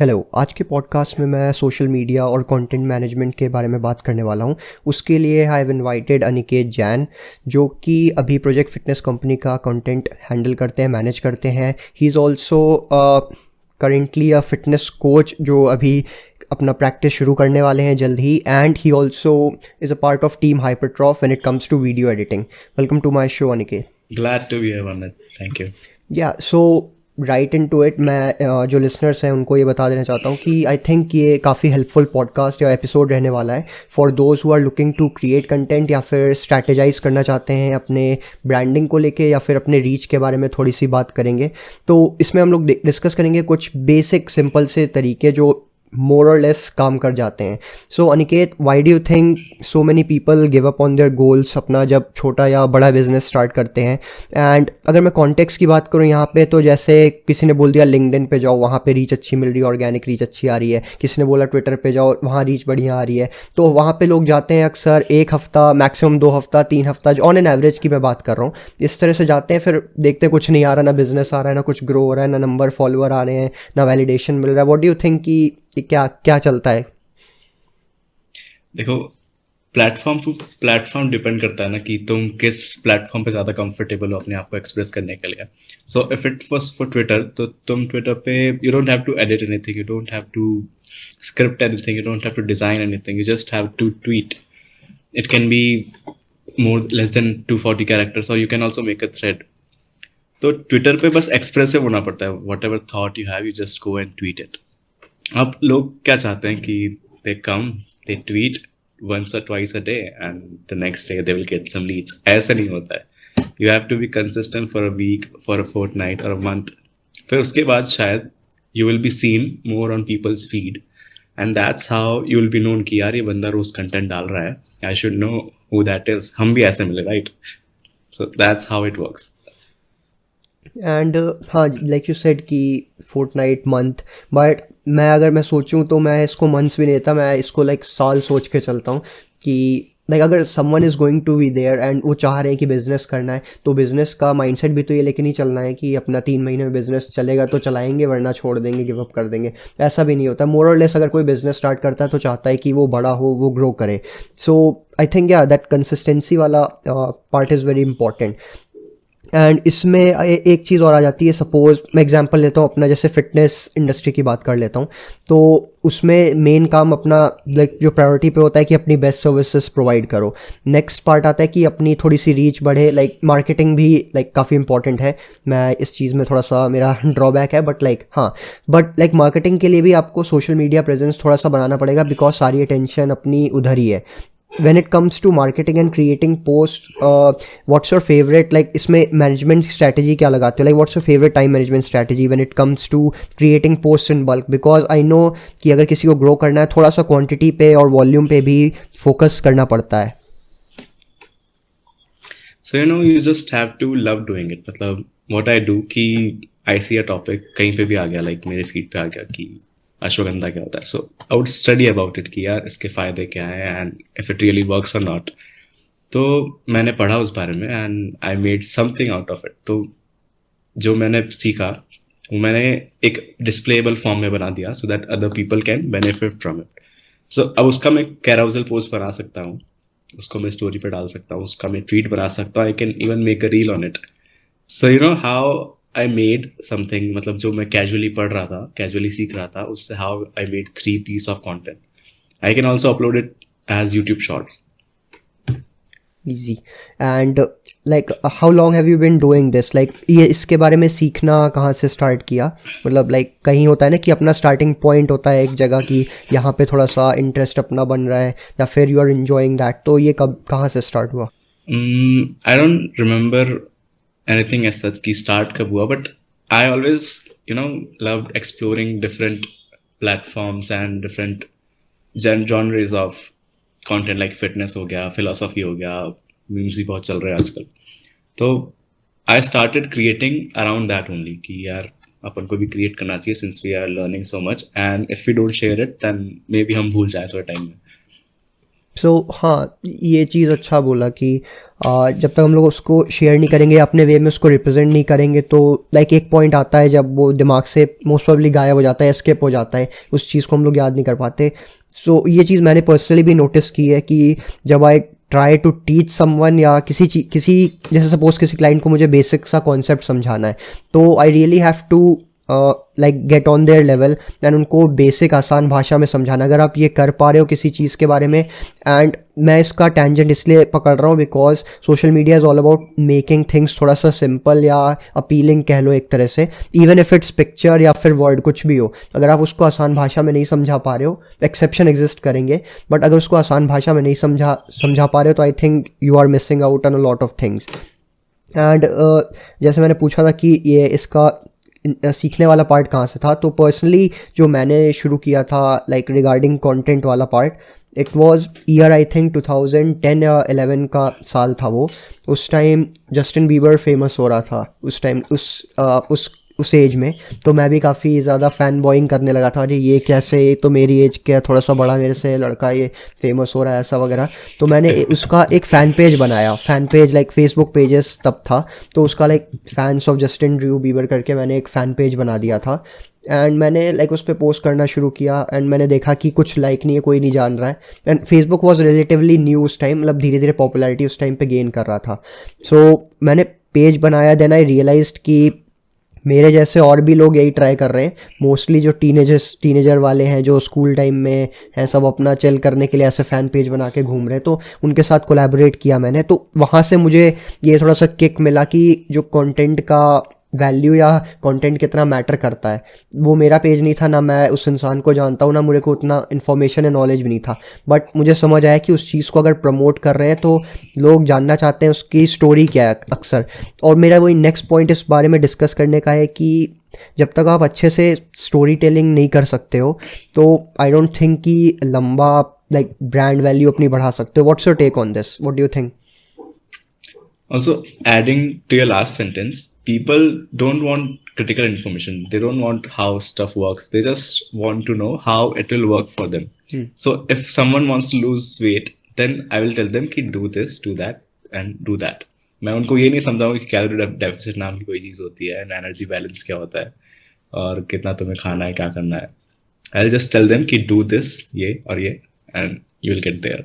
Hello, आज के podcast में मैं सोशल मीडिया और कंटेंट मैनेजमेंट के बारे में बात करने वाला हूँ। उसके लिए I have invited Aniket Jain, जो कि अभी प्रोजेक्ट फिटनेस कंपनी का कंटेंट हैंडल करते हैं, मैनेज करते हैं। He is also currently a fitness coach जो अभी अपना प्रैक्टिस शुरू करने वाले हैं जल्द ही, and he also is a part of team Hypertroph when it comes to video editing. Welcome to my show Aniket. Glad to be here, Vanit. Thank you. Yeah so right into it, मैं जो listeners हैं उनको ये बता देना चाहता हूँ कि आई थिंक ये काफ़ी हेल्पफुल पॉडकास्ट या एपिसोड रहने वाला है for those who are looking to create content या फिर स्ट्रैटेजाइज करना चाहते हैं अपने ब्रांडिंग को लेके, या फिर अपने रीच के बारे में थोड़ी सी बात करेंगे। तो इसमें हम लोग डिस्कस करेंगे कुछ बेसिक सिंपल से तरीके जो मोर और लेस काम कर जाते हैं। So Aniket, why do you think so many people give up on their goals अपना जब छोटा या बड़ा बिजनेस स्टार्ट करते हैं? एंड अगर मैं कॉन्टेक्स्ट की बात करूँ यहाँ पे, तो जैसे किसी ने बोल दिया लिंक्डइन पे जाओ, वहाँ पे रीच अच्छी मिल रही है, ऑर्गेनिक रीच अच्छी आ रही है। किसी ने बोला ट्विटर पे जाओ, वहाँ रीच बढ़िया आ रही है। तो वहाँ पे लोग जाते हैं अक्सर 1 हफ्ता, मैक्सिमम 2 हफ्ता, 3 हफ्ता, ऑन एन एवरेज की मैं बात कर रहा हूँ। इस तरह से जाते हैं, फिर देखते कुछ नहीं आ रहा, ना बिजनेस आ रहा है, ना कुछ ग्रो हो रहा है, ना नंबर फॉलोअर आ रहे हैं, ना वैलिडेशन मिल रहा है। व्हाट डू यू थिंक कि क्या क्या चलता है? देखो, प्लेटफॉर्म डिपेंड करता है ना कि तुम किस प्लेटफॉर्म पे ज़्यादा कंफर्टेबल हो अपने आप को एक्सप्रेस करने के लिए। So if it was for Twitter, तो तुम ट्विटर पे you don't have to edit anything, you don't have to script anything, you don't have to design anything, you just have to tweet. It can be more less than 240 characters, और you can also make a thread. तो Twitter पे बस expressive होना पड़ता है. Whatever thought you have, you just go and tweet it. अब लोग क्या चाहते हैं कि they come, they tweet once or twice a day and the next day they will get some leads. ऐसा नहीं होता है. You have to be consistent for a week, for a fortnight or a month. फिर उसके बाद शायद you will be seen more on people's feed, and that's how you will be known कि यार ये बंदा रोज कंटेंट डाल रहा है, I should know who that is. हम भी ऐसे मिले, right? So that's how it works. And हाँ, लाइक यू सेड कि फोर्टनाइट, मंथ, बट मैं सोचूं तो मैं इसको मंथ्स भी नहीं देता, मैं इसको लाइक साल सोच के चलता हूँ कि लाइक अगर someone is going to be there and वो चाह रहे हैं कि बिज़नेस करना है, तो बिज़नेस का माइंडसेट भी तो ये लेके नहीं चलना है कि अपना 3 महीने में बिज़नेस चलेगा तो चलाएंगे, वरना छोड़ देंगे, गिव अप कर देंगे। ऐसा भी नहीं होता। मोर और लेस अगर कोई बिज़नेस स्टार्ट करता है तो चाहता है कि वो बड़ा हो, वो ग्रो करे। सो आई थिंक या दैट कंसिस्टेंसी वाला part is very important. And इसमें एक चीज़ और आ जाती है। सपोज मैं एग्जांपल लेता हूँ अपना, जैसे फिटनेस इंडस्ट्री की बात कर लेता हूँ, तो उसमें मेन काम अपना लाइक जो प्रायोरिटी पे होता है कि अपनी बेस्ट सर्विसेज प्रोवाइड करो। नेक्स्ट पार्ट आता है कि अपनी थोड़ी सी रीच बढ़े, लाइक मार्केटिंग भी लाइक काफ़ी इंपॉर्टेंट है। मैं इस चीज़ में थोड़ा सा मेरा ड्रॉबैक है, बट लाइक हाँ, बट लाइक मार्केटिंग के लिए भी आपको सोशल मीडिया प्रेजेंस थोड़ा सा बनाना पड़ेगा, बिकॉज सारी अटेंशन अपनी उधर ही है। when it comes to marketing and creating posts, what's your favorite, like इसमें management strategy क्या लगाते हो? Like what's your favorite time management strategy when it comes to creating posts in bulk? Because I know कि अगर किसी को grow करना है, थोड़ा सा quantity पे और volume पे भी focus करना पड़ता है। So you just have to love doing it. मतलब what I do कि I see a topic कहीं पे भी आ गया, like मेरे feed पे आ गया कि अश्वगंधा क्या होता है, so I would study about it कि यार इसके फ़ायदे क्या हैं and if it really works और नॉट. तो मैंने पढ़ा उस बारे में and I made something out of it. तो जो मैंने सीखा वो मैंने एक डिस्प्लेबल फॉर्म में बना दिया so that other people can benefit from it. So अब उसका मैं कैराउजल पोस्ट बना सकता हूँ, उसको मैं स्टोरी पे डाल सकता हूँ, उसका मैं ट्वीट बना सकता हूँ, I can even make a reel on it. So how I made something, मतलब जो मैं कैजुअली पढ़ रहा था, कैजुअली सीख रहा था, उससे how I made 3 piece of content. I can also upload it as YouTube shorts. Easy. And like how long have you been doing this? Like ये इसके बारे में सीखना कहाँ से स्टार्ट किया? मतलब लाइक कहीं होता है ना कि अपना स्टार्टिंग पॉइंट होता है एक जगह की, यहाँ पे थोड़ा सा इंटरेस्ट अपना बन रहा है, या फिर यू आर एंजॉइंग दैट, तो ये कब कहाँ से स्टार्ट हुआ? I don't remember anything as such कि start कब हुआ, but I always loved exploring different platforms and different genres of content, like fitness हो गया, philosophy हो गया, memes भी बहुत चल रहे हैं आजकल. तो I started creating around that only कि यार अपन को भी create करना चाहिए since we are learning so much, and if we don't share it then maybe हम भूल जाए थोड़े टाइम में. सो हाँ, ये चीज़ अच्छा बोला कि जब तक हम लोग उसको शेयर नहीं करेंगे, अपने वे में उसको रिप्रेजेंट नहीं करेंगे, तो लाइक एक पॉइंट आता है जब वो दिमाग से मोस्ट प्रोबेबली गायब हो जाता है, एस्केप हो जाता है, उस चीज़ को हम लोग याद नहीं कर पाते। सो ये चीज़ मैंने पर्सनली भी नोटिस की है कि जब I try to teach someone या किसी जैसे सपोज किसी क्लाइंट को मुझे बेसिक सा कॉन्सेप्ट समझाना है, तो I really have to like get on their level and उनको बेसिक आसान भाषा में समझाना। अगर आप ये कर पा रहे हो किसी चीज़ के बारे में, एंड मैं इसका टेंजेंट इसलिए पकड़ रहा हूँ because social media is all about making things थोड़ा सा सिंपल या अपीलिंग कह लो एक तरह से, इवन इफ इट्स पिक्चर या फिर वर्ड कुछ भी हो। अगर आप उसको आसान भाषा में नहीं समझा पा रहे हो, एक्सेप्शन एग्जिस्ट करेंगे, बट अगर उसको आसान भाषा में नहीं समझा पा रहे हो, तो I think you are missing out on a lot of things. And जैसे मैंने पूछा था कि ये इसका सीखने वाला पार्ट कहाँ से था, तो पर्सनली जो मैंने शुरू किया था लाइक रिगार्डिंग कंटेंट वाला part, it was year I think 2010 या 11 का साल था वो। उस टाइम जस्टिन बीबर फेमस हो रहा था, उस टाइम उस एज में। तो मैं भी काफ़ी ज़्यादा फ़ैन बॉइंग करने लगा था, अरे ये कैसे, ये तो मेरी एज के थोड़ा सा बड़ा मेरे से लड़का, ये फेमस हो रहा है ऐसा वगैरह। तो मैंने उसका एक फ़ैन पेज बनाया, fan page like Facebook pages तब था, तो उसका like fans of Justin Drew Bieber करके मैंने एक फ़ैन पेज बना दिया था। एंड मैंने लाइक उस पर पोस्ट करना शुरू किया, एंड मैंने देखा कि कुछ लाइक नहीं है, कोई नहीं जान रहा है। And Facebook was relatively new उस टाइम, मतलब धीरे धीरे पॉपुलैरिटी उस टाइम पे गेन कर रहा था। सो मैंने पेज बनाया, देन आई रियलाइज्ड कि मेरे जैसे और भी लोग यही ट्राई कर रहे हैं, मोस्टली जो टीनेजर वाले हैं जो स्कूल टाइम में हैं, सब अपना चिल करने के लिए ऐसे फ़ैन पेज बना के घूम रहे हैं। तो उनके साथ कोलैबोरेट किया मैंने, तो वहाँ से मुझे ये थोड़ा सा किक मिला कि जो कंटेंट का वैल्यू या कंटेंट कितना मैटर करता है। वो मेरा पेज नहीं था, ना मैं उस इंसान को जानता हूँ, ना मुझे को उतना इन्फॉर्मेशन या नॉलेज भी नहीं था, बट मुझे समझ आया कि उस चीज़ को अगर प्रमोट कर रहे हैं तो लोग जानना चाहते हैं उसकी स्टोरी क्या है अक्सर। और मेरा वही नेक्स्ट पॉइंट इस बारे में डिस्कस करने का है कि जब तक आप अच्छे से स्टोरी टेलिंग नहीं कर सकते हो, तो आई डोंट थिंक कि लंबा लाइक ब्रांड वैल्यू अपनी बढ़ा सकते हो। What's your take on this, what do you think? Also, adding to your last sentence, people don't want critical information. They don't want how stuff works. They just want to know how it will work for them. So if someone wants to lose weight, then I will tell them कि do this, do that, and do that. मैं उनको ये नहीं समझाऊंगा कि calorie deficit नाम की कोई चीज़ होती है, एंड एनर्जी बैलेंस क्या होता है, और कितना तुम्हें खाना है, क्या करना है। I'll just tell them कि do this, ये और ये, and you will get there.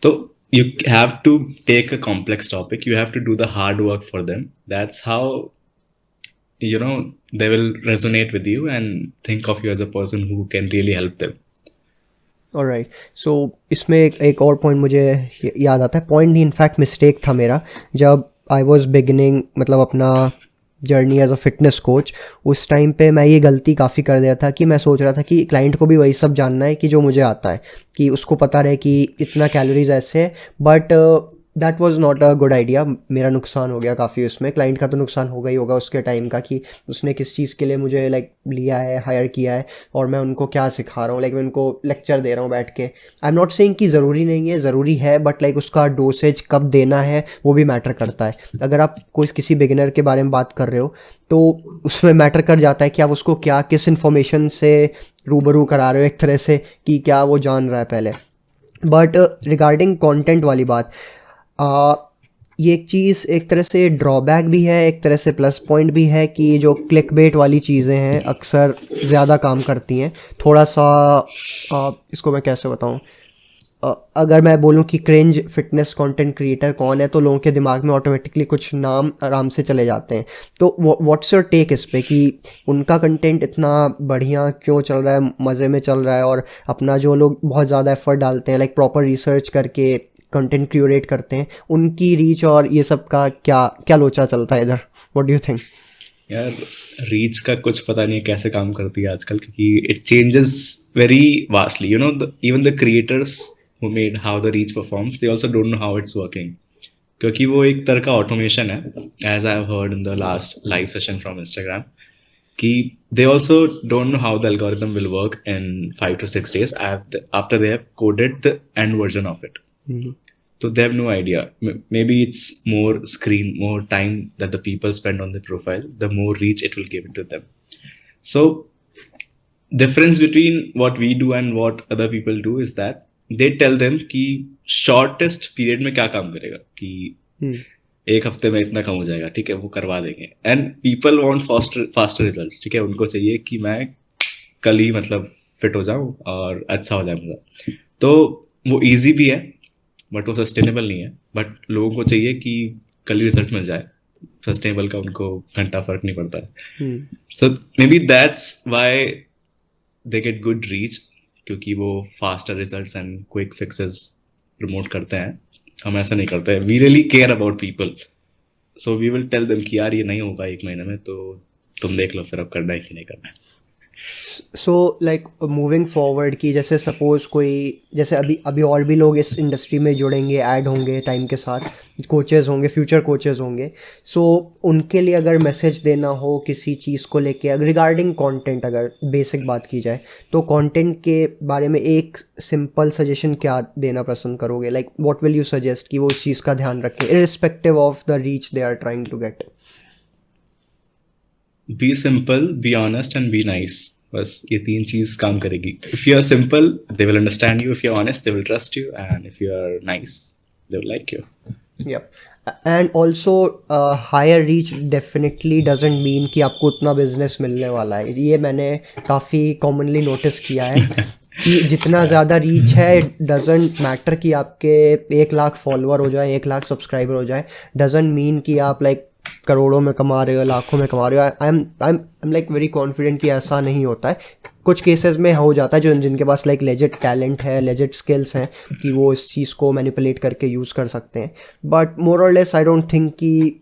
So you have to take a complex topic. You have to do the hard work for them. That's how, you know, they will resonate with you and think of you as a person who can really help them. Alright, so इसमें एक और point मुझे याद आता है, point नहीं in fact mistake था मेरा। जब आई वॉज बिगिनिंग मतलब अपना journey as a fitness coach, उस टाइम पे मैं ये गलती काफ़ी कर दिया था कि मैं सोच रहा था कि क्लाइंट को भी वही सब जानना है कि जो मुझे आता है, कि उसको पता रहे कि इतना कैलोरीज ऐसे है। But that was not a good idea. मेरा नुकसान हो गया काफ़ी उसमें, क्लाइंट का तो नुकसान होगा ही होगा उसके टाइम का, कि उसने किस चीज़ के लिए मुझे लाइक लिया है, हायर किया है, और मैं उनको क्या सिखा रहा हूँ, लाइक मैं उनको लेक्चर दे रहा हूँ बैठ के। आई एम नॉट सेइंग कि ज़रूरी नहीं है, ज़रूरी है, बट लाइक उसका डोसेज कब देना है वो भी मैटर करता है। अगर आप कोई किसी बिगिनर के बारे में बात कर रहे हो, तो उसमें मैटर कर जाता है कि आप उसको क्या, किस इन्फॉर्मेशन से रूबरू करा रहे हो एक तरह से, कि क्या वो जान रहा है पहले। बट रिगार्डिंग कंटेंट वाली बात, ये एक चीज़ एक तरह से ड्रॉबैक भी है, एक तरह से प्लस पॉइंट भी है, कि जो क्लिक बेट वाली चीज़ें हैं अक्सर ज़्यादा काम करती हैं। थोड़ा सा इसको मैं कैसे बताऊँ, अगर मैं बोलूँ कि क्रिंज फिटनेस कंटेंट क्रिएटर कौन है, तो लोगों के दिमाग में ऑटोमेटिकली कुछ नाम आराम से चले जाते हैं। तो व्हाट्स योर टेक इस पे, कि उनका कंटेंट इतना बढ़िया क्यों चल रहा है, मज़े में चल रहा है, और अपना जो लोग बहुत ज़्यादा एफर्ट डालते हैं, लाइक प्रॉपर रिसर्च करके कंटेंट क्यूरेट करते हैं, उनकी रीच और ये सब का क्या क्या लोचा चलता है इधर? What do you think? यार, रीच का कुछ पता नहीं है कैसे काम करती है आजकल, क्योंकि it changes very vastly. You know, even the creators who made how the reach performs, they also don't know how it's working, क्योंकि वो एक तरह का ऑटोमेशन है, as I have heard in the last live session from Instagram, कि they also don't know how the algorithm will work in 5 to 6 days after they have coded the end version of it. So they have no idea. Maybe it's more time that the people spend on the profile, the more reach it will give to them. So difference between what we do and what other people do is that they tell them कि shortest period में क्या काम करेगा, कि एक हफ्ते में इतना कम हो जाएगा, ठीक है, वो करवा देंगे. And people want faster faster results, ठीक है, उनको चाहिए कि मैं कल ही मतलब फिट हो जाऊं और अच्छा हो जाए मेरा. तो वो इजी भी है बट वो सस्टेनेबल नहीं है. बट लोगों को चाहिए कि कल ही रिजल्ट मिल जाए. सस्टेनेबल का उनको घंटा फर्क नहीं पड़ता है. So maybe that's why they get good reach, क्योंकि वो faster results and quick fixes promote करते हैं. हम ऐसा नहीं करते. We really care about people. So we will tell them कि यार ये नहीं होगा एक महीने में, तो तुम देख लो फिर अब करना है कि नहीं करना है. सो लाइक मूविंग फॉरवर्ड कि जैसे सपोज कोई, जैसे अभी अभी और भी लोग इस इंडस्ट्री में जुड़ेंगे, ऐड होंगे टाइम के साथ, कोचेज़ होंगे, फ्यूचर कोचेज़ होंगे. सो उनके लिए अगर मैसेज देना हो किसी चीज़ को लेके, अगर रिगार्डिंग कंटेंट, अगर बेसिक बात की जाए तो कंटेंट के बारे में एक सिंपल सजेशन क्या देना पसंद करोगे? Like what will you suggest कि वो उस चीज़ का ध्यान रखें irrespective of the reach they are trying to get? Be simple, be honest and be nice. बस ये तीन चीज काम करेगी. If you are simple they will understand you, if you are honest they will trust you, and if you are nice they will like you. Yep. And also higher reach definitely doesn't mean कि आपको उतना business मिलने वाला है. ये मैंने काफ़ी commonly notice किया है कि जितना ज़्यादा रीच है, डजेंट मैटर कि आपके 1 लाख फॉलोअर हो जाए, 1 लाख सब्सक्राइबर हो जाए, डजेंट मीन कि आप लाइक करोड़ों में कमा रहे हो, लाखों में कमा रहे हो. I am like very confident कि ऐसा नहीं होता है. कुछ केसेस में हो जाता है जो जिनके पास लाइक लेजिट टैलेंट है, लेजिट स्किल्स हैं कि वो इस चीज़ को मैनिपुलेट करके यूज़ कर सकते हैं. बट मोर और लेस आई डोंट थिंक कि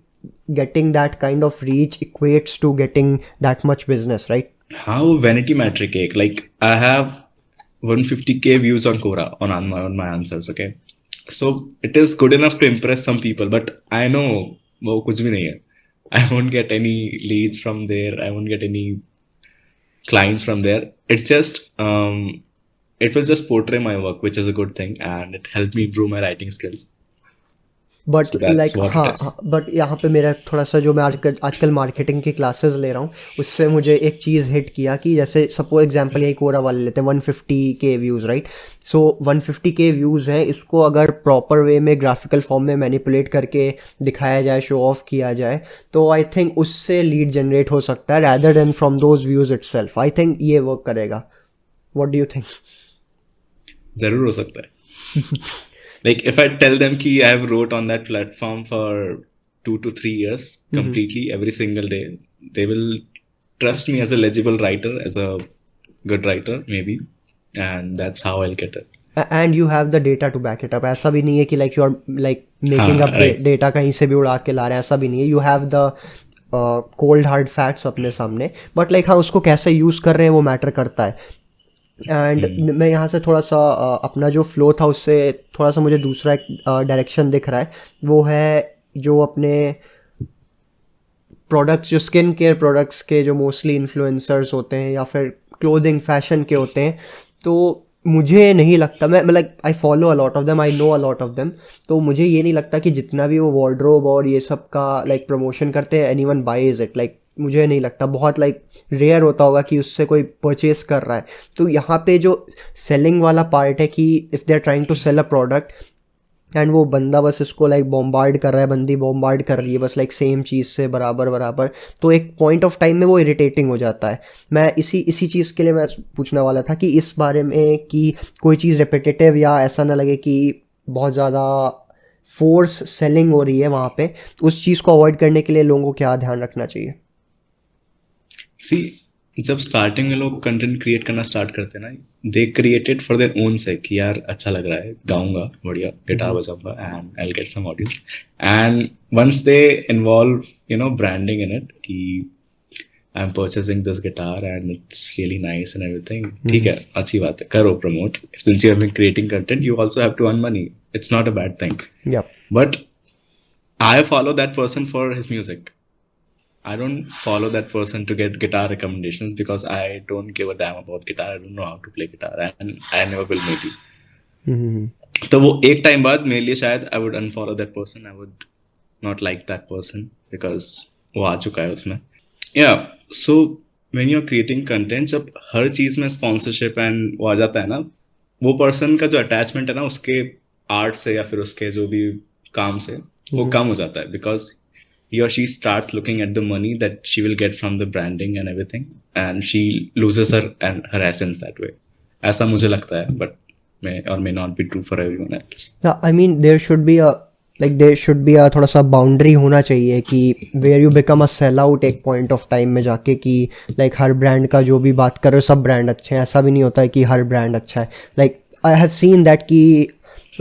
getting that kind of reach equates to getting that much business, right? हाँ, वो वैनिटी मैट्रिक है. Like I have 150K views on Quora on my answers, okay? So it is good enough to impress some people, but I know वो कुछ भी नहीं है. I won't get any leads from there. I won't get any clients from there. It's just it will just portray my work, which is a good thing, and it helped me improve my writing skills. But So that's like what हाँ it is. हाँ, but यहाँ पे मेरा थोड़ा सा, जो मैं आजकल मार्केटिंग की क्लासेस ले रहा हूँ, उससे मुझे एक चीज़ हिट किया कि जैसे सपोज एग्जांपल यही कोरा वाले लेते हैं, 150K व्यूज़, राइट? सो 150K व्यूज़ हैं, इसको अगर प्रॉपर वे में ग्राफिकल फॉर्म में मैनिपुलेट करके दिखाया जाए, शो ऑफ किया जाए, तो आई थिंक उससे लीड जनरेट हो सकता है rather then from those views itself. I think ये वर्क करेगा. What do you think? जरूर हो सकता है. Like if I tell them कि I have wrote on that platform for 2 to 3 years completely every single day, they will trust me as a legible writer, as a good writer maybe, and that's how I'll get it. And you have the data to back it up. ऐसा भी नहीं है कि like you are like making हाँ, up right. Data कहीं से भी उड़ा के ला रहे हैं, ऐसा भी नहीं है. You have the cold hard facts अपने सामने. बट लाइक हाँ, उसको कैसे यूज़ कर रहे हैं वो मैटर करता है. एंड मैं यहाँ से थोड़ा सा अपना जो फ्लो था उससे थोड़ा सा मुझे दूसरा एक डायरेक्शन दिख रहा है. वो है जो अपने प्रोडक्ट्स, जो स्किन केयर प्रोडक्ट्स के जो मोस्टली इन्फ्लुएंसर्स होते हैं या फिर क्लोथिंग फैशन के होते हैं, तो मुझे नहीं लगता, मैं like I follow a lot of them, I know a lot of them, तो मुझे ये नहीं लगता कि जितना भी वो वार्डरोब और ये सब का लाइक प्रमोशन करते हैं, एनीवन बाइज इट. लाइक मुझे नहीं लगता, बहुत लाइक रेयर होता होगा कि उससे कोई परचेज कर रहा है. तो यहाँ पे जो सेलिंग वाला पार्ट है कि if they are trying to sell a product and वो बंदा बस इसको लाइक बॉम्बार्ड कर रहा है, बंदी बॉम्बार्ड कर रही है बस लाइक सेम चीज़ से बराबर बराबर, तो एक पॉइंट ऑफ टाइम में वो इरिटेटिंग हो जाता है. मैं इसी चीज़ के लिए मैं पूछने वाला था कि इस बारे में कि कोई चीज़ रिपीटेटिव या ऐसा ना लगे कि बहुत ज़्यादा फोर्स सेलिंग हो रही है वहाँ पे, उस चीज़ को अवॉइड करने के लिए लोगों को क्या ध्यान रखना चाहिए? See, जब स्टार्टिंग में लोग कंटेंट क्रिएट करना स्टार्ट करते हैं ना, they created for their own sake कि यार अच्छा लग रहा है, गाऊंगा बढ़िया, गिटार बजाऊंगा and I will get some audience. And once they involve branding in it कि I am purchasing this guitar and it's really nice and everything, ठीक है, अच्छी बात है, करो promote. Since you have been creating content you also have to earn money. It's not a bad thing. Yep. But I follow that person for his music. I don't follow that person to get guitar recommendations because I don't give a damn about guitar. I don't know how to play guitar and I never will maybe. तो वो एक time बाद मेरे लिए शायद I would unfollow that person. I would not like that person because वो आ चुका है उसमें. Yeah, so when you're creating content, जब हर चीज में sponsorship and वो आ जाता है ना, वो पर्सन का जो अटैचमेंट है ना उसके आर्ट से या फिर उसके जो भी काम से वो कम हो जाता है, because he or she starts looking at the money that she will get from the branding and everything, and she loses her essence that way. ऐसा मुझे लगता है, but may or may not be true for everyone else. I mean there should be a थोड़ा सा boundary होना चाहिए कि where you become a sell out एक पॉइंट ऑफ टाइम में जाके कि लाइक हर ब्रांड का जो भी बात कर रहे हो सब ब्रांड अच्छे हैं, ऐसा भी नहीं होता है कि हर ब्रांड अच्छा है. Like I have seen that कि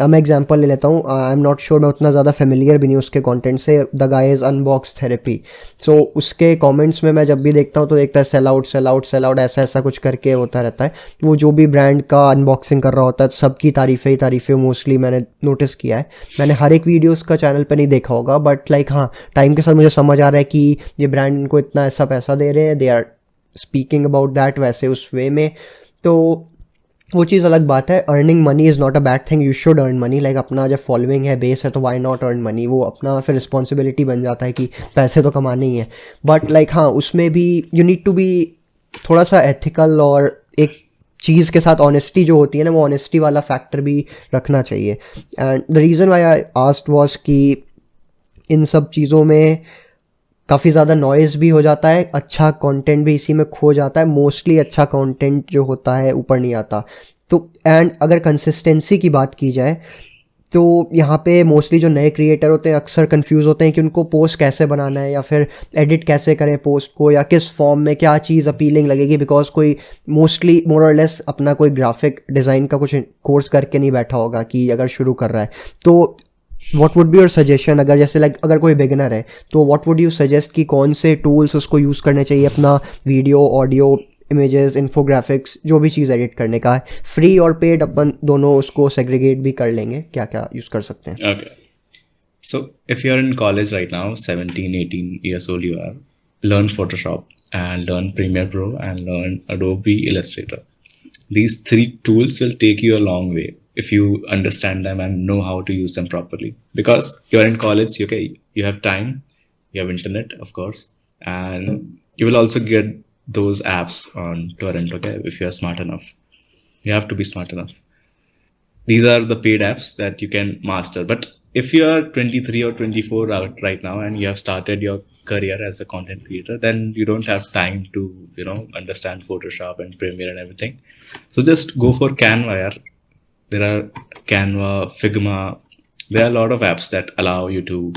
मैं एग्जांपल ले लेता हूँ. आई एम नॉट श्योर, मैं उतना ज़्यादा फेमिलियर भी नहीं उसके कंटेंट से. The guy is Unbox Therapy. So उसके कमेंट्स में मैं जब भी देखता हूँ तो देखता है sell out sell out sell out, ऐसा ऐसा कुछ करके होता रहता है. वो जो भी ब्रांड का अनबॉक्सिंग कर रहा होता है सबकी तारीफ़ें ही तारीफ़ें मोस्टली मैंने नोटिस किया है. मैंने हर एक वीडियो उसका चैनल पर नहीं देखा होगा, बट लाइक हाँ टाइम के साथ मुझे समझ आ रहा है कि ये ब्रांड इनको इतना ऐसा पैसा दे रहे हैं, they are speaking about that वैसे उस वे में. तो वो चीज़ अलग बात है. Earning money is not a bad thing, you should earn money. Like अपना जब फॉलोइंग है, बेस है, तो वाई नॉट अर्न मनी. वो अपना फिर रिस्पॉन्सिबिलिटी बन जाता है कि पैसे तो कमाने ही है. बट लाइक हाँ उसमें भी यू नीड टू बी थोड़ा सा एथिकल, और एक चीज़ के साथ ऑनेस्टी जो होती है ना, वो ऑनेस्टी वाला फैक्टर भी रखना चाहिए. And the reason why I asked was कि इन सब चीज़ों में काफ़ी ज़्यादा नॉइज़ भी हो जाता है, अच्छा कंटेंट भी इसी में खो जाता है. मोस्टली अच्छा कंटेंट जो होता है ऊपर नहीं आता. तो एंड अगर कंसिस्टेंसी की बात की जाए तो यहाँ पे मोस्टली जो नए क्रिएटर होते हैं अक्सर कंफ्यूज होते हैं कि उनको पोस्ट कैसे बनाना है, या फिर एडिट कैसे करें पोस्ट को, या किस फॉर्म में क्या चीज़ अपीलिंग लगेगी. बिकॉज कोई मोस्टली मोर और लेस अपना कोई ग्राफिक डिज़ाइन का कुछ कोर्स करके नहीं बैठा होगा कि अगर शुरू कर रहा है. तो what would be your suggestion, अगर जैसे लाइक अगर कोई बिगिनर है तो व्हाट वुड यू सजेस्ट कि कौन से टूल्स उसको यूज़ करने चाहिए अपना वीडियो, ऑडियो, इमेजेस, इन्फोग्राफिक्स, जो भी चीज़ एडिट करने का है, फ्री और पेड अपन दोनों उसको सेग्रीगेट भी कर लेंगे, क्या क्या यूज़ कर सकते हैं. Okay. So if you're in college right now, 17, 18 years old you are, learn Photoshop and learn Premiere Pro and learn Adobe Illustrator. These three tools will take you a long way if you understand them and know how to use them properly. Because you're in college, okay, you have time, you have internet, of course, and you will also get those apps on torrent, okay, if you are smart enough. You have to be smart enough. These are the paid apps that you can master. But if you are 23 or 24 right now and you have started your career as a content creator, then you don't have time to, understand Photoshop and Premiere and everything. So just go for Canva. There are Canva, Figma. There are a lot of apps that allow you to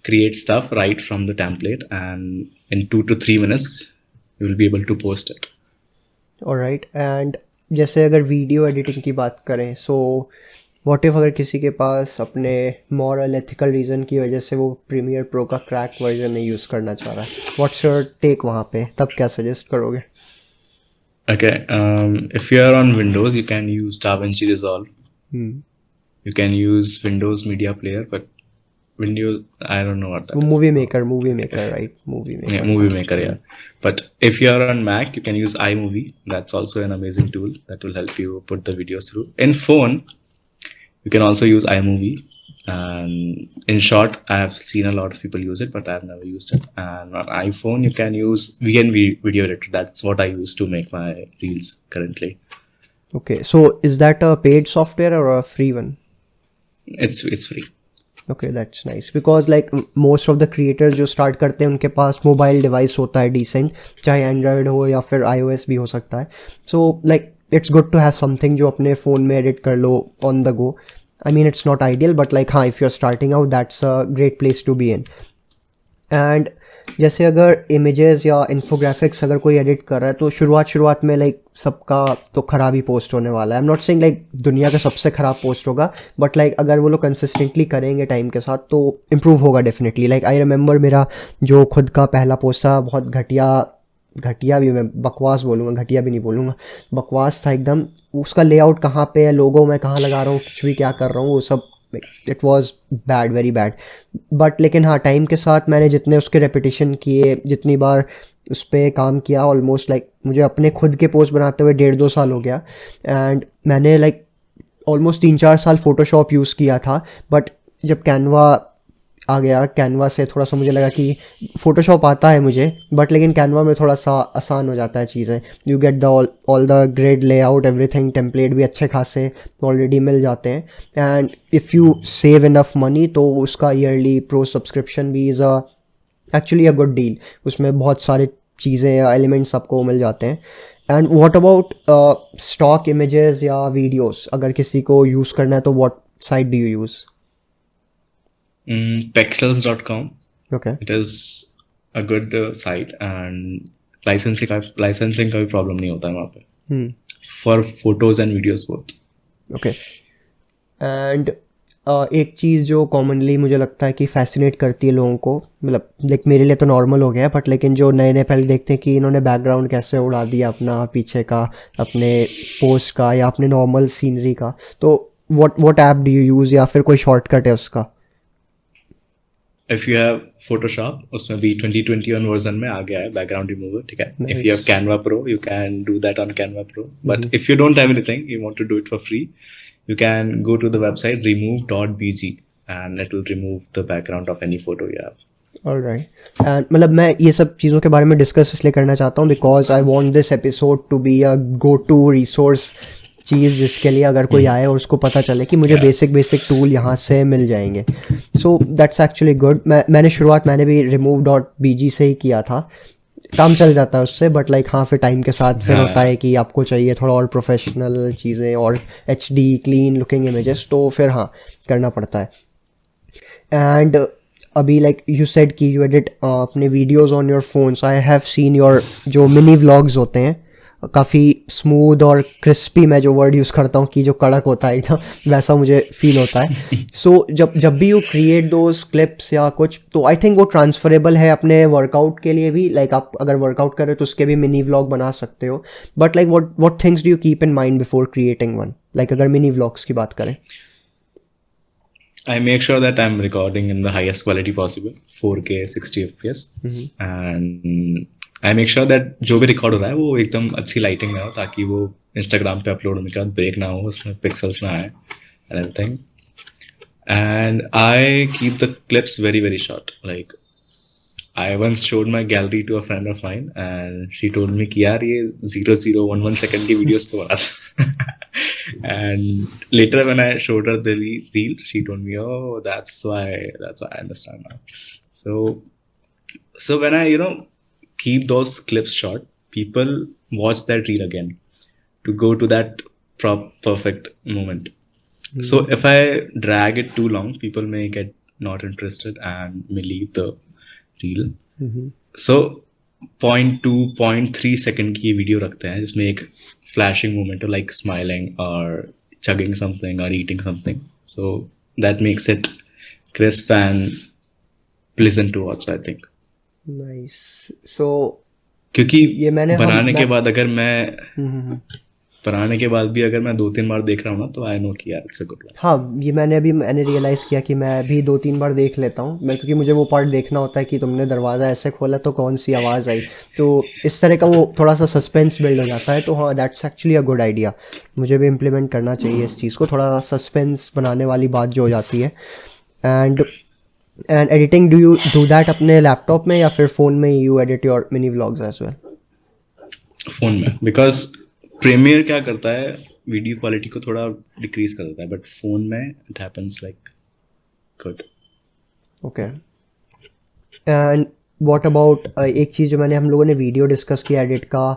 create stuff right from the template, and in 2 to 3 minutes you will be able to post it. Alright. And जैसे अगर video editing की बात करें, so what if अगर किसी के पास अपने moral ethical reason की वजह से वो प्रीमियर प्रो का क्रैक वर्जन नहीं यूज़ करना चाह रहा है, व्हाट्स योर टेक वहाँ पे, तब क्या सजेस्ट करोगे? Okay, if you are on Windows, you can use DaVinci Resolve. You can use Windows Media Player, but Windows, I don't know what that is. Movie Maker, right? Movie Maker. Yeah, Movie Maker, yeah. But if you are on Mac, you can use iMovie. That's also an amazing tool that will help you put the videos through. In phone, you can also use iMovie. And in short, I have seen a lot of people use it, but I have never used it. And on iPhone, you can use VN Video Editor. That's what I use to make my reels currently. Okay, so is that a paid software or a free one? It's free. Okay, that's nice. Because like most of the creators जो start करते हैं उनके पास mobile device होता है decent, चाहे Android हो या फिर iOS भी हो सकता है. So like it's good to have something जो अपने फ़ोन में एडिट कर लो on the go. I mean it's not ideal, but like हाँ, if you're starting out, that's a great place to be in. And जैसे अगर images या infographics अगर कोई एडिट कर रहा है तो शुरुआत में लाइक सबका तो ख़राब ही पोस्ट होने वाला है. आई एम नॉट सेइंग लाइक दुनिया का सबसे ख़राब पोस्ट होगा, बट लाइक अगर वो लोग कंसिस्टेंटली करेंगे टाइम के साथ तो इम्प्रूव होगा डेफिनेटली. लाइक आई रिमेंबर मेरा जो खुद का पहला पोस्ट था बहुत घटिया भी, मैं बकवास बोलूँगा, घटिया भी नहीं बोलूँगा, बकवास था एकदम. उसका लेआउट कहाँ पे है, लोगो मैं कहाँ लगा रहा हूँ, कुछ भी क्या कर रहा हूँ, वो सब it was bad, very bad. But लेकिन हाँ टाइम के साथ मैंने जितने उसके रेपिटेशन किए, जितनी बार उस पर काम किया, ऑलमोस्ट लाइक मुझे अपने खुद के पोस्ट बनाते हुए 1.5-2 साल हो गया. एंड मैंने लाइक ऑलमोस्ट 3-4 साल फ़ोटोशॉप यूज़ किया था. बट जब कैनवा आ गया कैनवा से, थोड़ा सा मुझे लगा कि फ़ोटोशॉप आता है मुझे, बट लेकिन कैनवा में थोड़ा सा आसान हो जाता है चीज़ें। You get the all the grade layout everything, template भी अच्छे खासे ऑलरेडी मिल जाते हैं। And if you save enough money तो उसका ईयरली प्रो सब्सक्रिप्शन भी is actually a good deal. उसमें बहुत सारे चीज़ें या एलिमेंट्स आपको मिल जाते हैं। And what about stock images या वीडियोस, अगर किसी को यूज़ करना है तो what site do you use? Pexels.com. Okay. It is a good site and licensing का भी प्रॉब्लम नहीं होता है वहाँ पे for photos and videos both. Okay. And एक चीज़ जो कॉमनली मुझे लगता है कि फैसिनेट करती है लोगों को, मतलब लाइक मेरे लिए तो नॉर्मल हो गया, बट लेकिन जो नए नए पहले देखते हैं कि इन्होंने बैकग्राउंड कैसे उड़ा दिया अपना पीछे का, अपने पोस्ट का या अपने नॉर्मल सीनरी का, तो what app do you use या फिर कोई शॉर्टकट है उसका? If you have Photoshop, उसमें भी 2021 वर्जन में आ गया है बैकग्राउंड रिमूवर, ठीक है. If you have Canva Pro, you can do that on Canva Pro. But if you don't have anything, you want to do it for free, you can go to the website remove.bg and it will remove the background of any photo you have. Alright. And मतलब मैं ये सब चीज़ों के बारे में discuss इसलिए करना चाहता हूँ because I want this episode to be a go to resource चीज़, जिसके लिए अगर कोई आए और उसको पता चले कि मुझे बेसिक टूल यहाँ से मिल जाएंगे। So that's actually good. मैंने भी remove.bg से ही किया था, काम चल जाता है उससे, बट लाइक हाँ फिर टाइम के साथ फिर होता है कि आपको चाहिए थोड़ा और प्रोफेशनल चीज़ें और HD क्लीन लुकिंग इमेजेस, तो फिर हाँ करना पड़ता है। एंड अभी लाइक यू सेड कि यू एडिट अपने videos on your phones, I have seen your जो मिनी व्लॉग्स होते हैं, काफ़ी स्मूथ और क्रिस्पी, मैं जो वर्ड यूज़ करता हूँ कि जो कड़क होता है एकदम वैसा मुझे फील होता है। सो जब भी यू क्रिएट दोज क्लिप्स या कुछ, तो आई थिंक वो ट्रांसफरेबल है अपने वर्कआउट के लिए भी, लाइक आप अगर वर्कआउट करें तो उसके भी मिनी व्लॉग बना सकते हो, but like what things do you keep in mind before creating one, like अगर मिनी व्लॉग्स की बात करें? I make sure that I'm recording in the highest quality possible, 4K 60 FPS, and I make sure that जो भी record हो रहा है वो एकदम अच्छी लाइटिंग में हो, ताकि वो इंस्टाग्राम पे अपलोड होने के बाद ब्रेक ना हो, उसमें पिक्सल्स ना आए and everything. And I keep the clips very very short. Like I once showed my gallery to a friend of mine and she told me कि यार ये 0011 second की वीडियोस को बना था. And later when I showed her the reel, she told me, oh, that's why I understand now. So when I keep those clips short, people watch that reel again to go to that perfect moment. So if I drag it too long, people may get not interested and may leave the reel. So 0.2 0.3 second की video रखते हैं जिसमें एक flashing moment हो, like smiling or chugging something or eating something. So that makes it crisp and pleasant to watch, I think. Nice. So क्योंकि ये बनाने के बाद अगर मैं बनाने के बाद भी अगर मैं 2-3 बार देख रहा हूँ ना, तो आई नो कि यार इट्स अ गुड वन। हाँ, ये मैंने रियलाइज़ किया कि मैं भी 2-3 बार देख लेता हूँ मैं, क्योंकि मुझे वो पार्ट देखना होता है कि तुमने दरवाज़ा ऐसे खोला तो कौन सी आवाज़ आई, तो इस तरह का वो थोड़ा सा सस्पेंस बिल्ड हो जाता है। तो हाँ, that's actually a good idea, मुझे भी इम्प्लीमेंट करना चाहिए इस चीज़ को, थोड़ा सस्पेंस बनाने वाली बात जो हो जाती है। And editing, do you do that अपने लैपटॉप में या फिर फ़ोन में you edit your mini vlogs as well? Phone में, बिकॉज प्रीमियर क्या करता है, वीडियो क्वालिटी को थोड़ा डिक्रीज कर देता है, बट फोन में it happens like good. Okay. And what about एक चीज़ जो हम लोगों ने वीडियो डिस्कस किया एडिट का,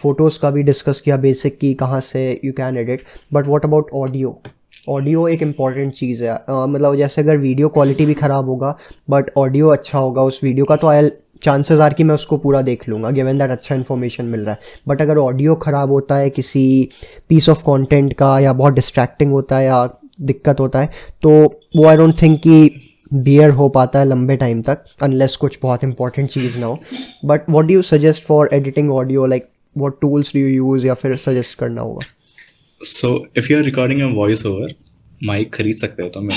फ़ोटोज़ का भी डिस्कस किया बेसिक की कहाँ से you can edit, but what about audio? Audio एक इम्पॉर्टेंट चीज़ है, मतलब जैसे अगर वीडियो क्वालिटी भी ख़राब होगा बट ऑडियो अच्छा होगा उस वीडियो का, तो आई चांसेस आर कि मैं उसको पूरा देख लूँगा गिवन दैट अच्छा इन्फॉर्मेशन मिल रहा है। बट अगर ऑडियो ख़राब होता है किसी पीस ऑफ कंटेंट का, या बहुत डिस्ट्रैक्टिंग होता है या दिक्कत होता है, तो वो आई डोंट थिंक कि बियर हो पाता है लंबे टाइम तक, अनलेस कुछ बहुत इंपॉर्टेंट चीज़ ना हो। But what do you suggest for editing audio, like what tools do you use, या फिर सजेस्ट करना होगा? So if you are recording a voice over, mic खरीद सकते हो, तो मैं